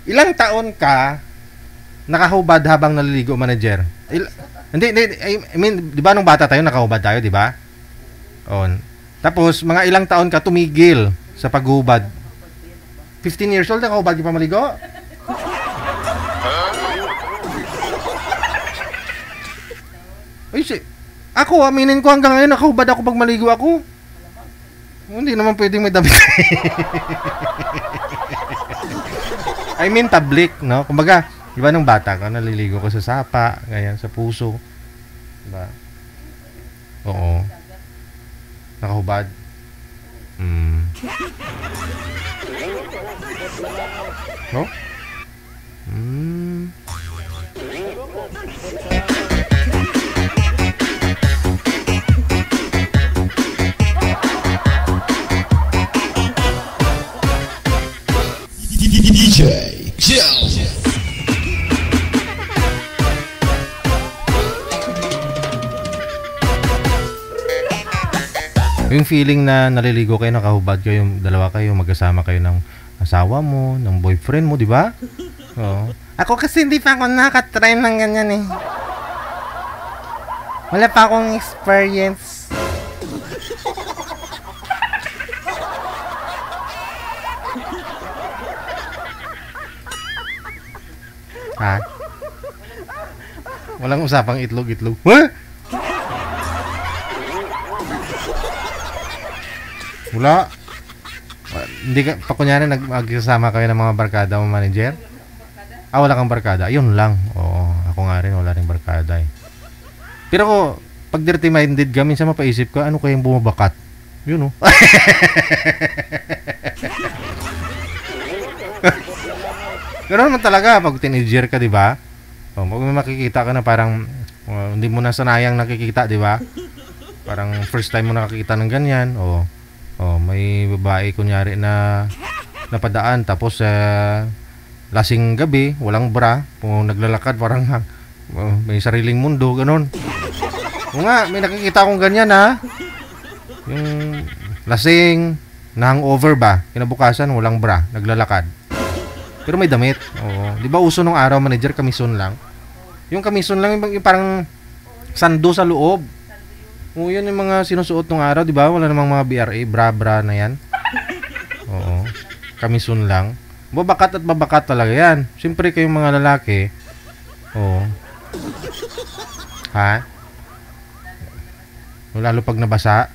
Ilang taon ka nakahubad habang naliligo, manager? Hindi, I mean, di ba nung bata tayo, nakahubad tayo, di ba? Tapos, mga ilang taon ka tumigil sa paghubad. 15 years old, nakahubad ka pa maligo? Ako, aminin ko hanggang ngayon, nakahubad ako pag maligo ako. Hindi naman pwedeng may damit. I mean, tablik, no? Kumbaga, di ba nung bata ka, naliligo ko sa sapa, ganyan, sa puso. Diba? Oo. Nakahubad. No? DJ Jill. Yung feeling na naliligo kayo, nakahubad kayo, dalawa kayo, magkasama kayo ng asawa mo, ng boyfriend mo, di ba? Oo. Ako kasi hindi pa ako nakatry ng ganyan eh. Wala pa akong experience. Ha? Walang usapang itlog-itlog. What? Wala. Hindi ka, pa kunyari nagsasama kayo ng mga barkada mo, manager? Wala kang barkada. Yun lang. Oo, ako nga rin, wala rin barkada eh. Pero ako, pag dirty-minded ka, minsan mapaisip ka, ano kayang bumabakat? Yun oh. Pero naman talaga, pag teenager ka, di ba? Pag may makikita ka na parang, hindi mo na sanayang nakikita, di ba? Parang first time mo nakakita ng ganyan, may babae kunyari na napadaan tapos lasing gabi, walang bra, naglalakad parang may sariling mundo, ganun. O nga, may nakikita akong ganyan ha. Yung lasing, na-hangover ba, kinabukasan walang bra, naglalakad. Pero may damit. Di ba uso nung araw, manager, kamison lang? Yung kamison lang, yung parang sando sa loob. Yun yung mga sinusuot nung araw, di ba? Wala namang mga BRA, bra-bra na yan. Oo. Kamison lang. Babakat at babakat talaga yan. Siyempre kayong mga lalaki. Oo. Ha? Lalo pag nabasa.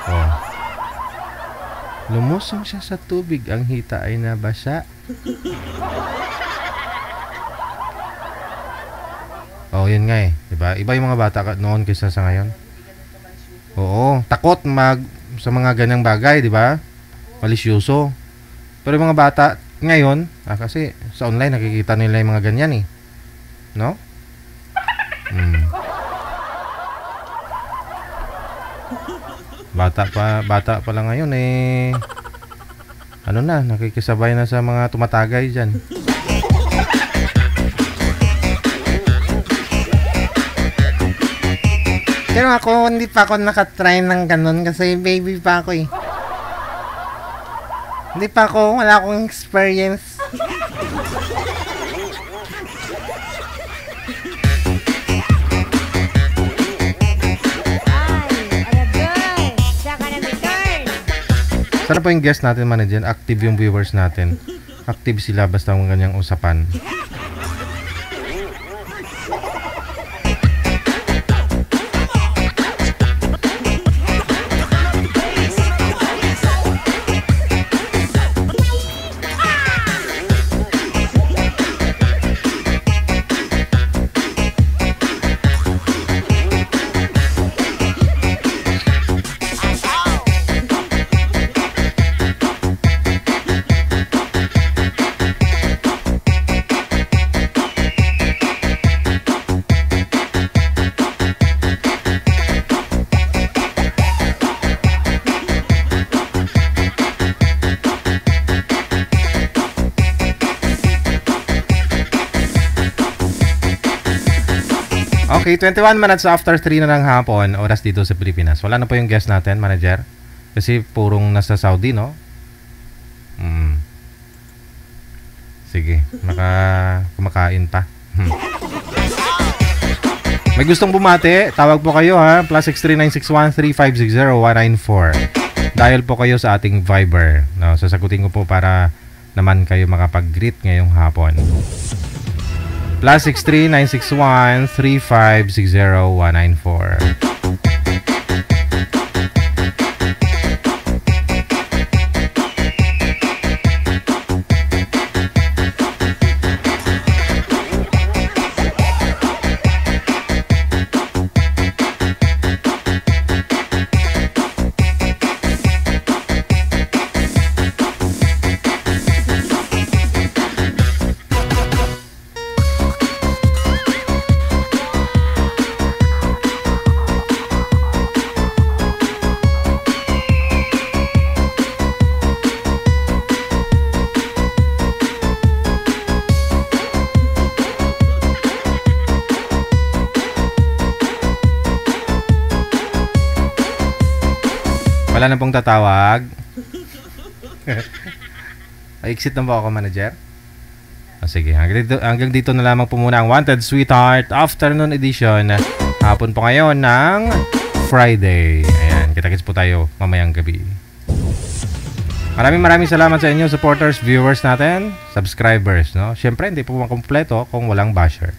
Oo. Lumusong siya sa tubig, ang hita ay nabasa. Yun nga eh, diba? Iba yung mga bata noon kaysa sa ngayon. Oo, takot sa mga ganyang bagay, diba? Malisyoso. Pero yung mga bata ngayon, kasi sa online nakikita nila yung mga ganyan eh. No? Bata pa lang ngayon eh. Ano na, nakikisabay na sa mga tumatagay dyan. Pero ako, hindi pa ako nakatry ng ganun kasi baby pa ako eh. Hindi pa ako, wala akong experience. Sana po yung guest natin, manager, active yung viewers natin. Active sila basta ang ganyang usapan. Okay, 21 minutes after 3 na ng hapon, oras dito sa Pilipinas. Wala na po yung guest natin, manager. Kasi purong nasa Saudi, no? Sige, kumakain pa. May gustong bumati, tawag po kayo ha, +639613560-194. Dial po kayo sa ating Viber. No, sasagutin ko po para naman kayo makapag-greet ngayong hapon. +639613560-194. Wala na pong tatawag. Exit na ba ako, manager? Sige, hanggang dito na lamang po muna ang Wanted Sweetheart Afternoon Edition. Hapon po ngayon ng Friday. Ayan, kita-kits po tayo mamayang gabi. Maraming salamat sa inyo, supporters, viewers natin, subscribers, no? Siyempre, hindi po makumpleto kung walang basher.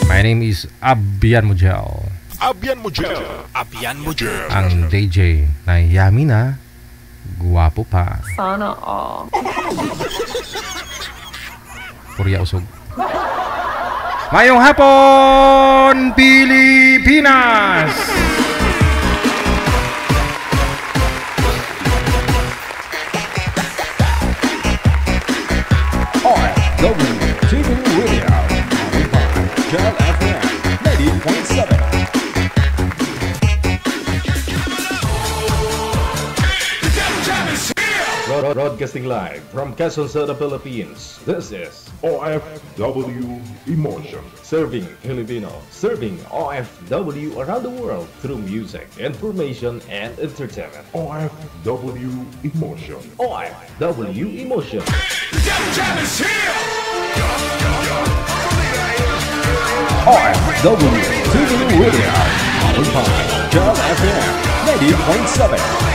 My name is Abian Mujel. Abian Mujel. Abian Mujel. Ang DJ na yummy na, guwapo pa. Sana all. Purya usog. Mayong hapon, Pilipinas! OFW TV Radio. Cal FM 90.7. Broadcasting live from Quezon City, Philippines. This is OFW Emotion. Serving Filipino, serving OFW around the world through music, information, and entertainment. OFW Emotion. OFW Emotion. OFW TV Radio. Powered by Cal FM 90.7.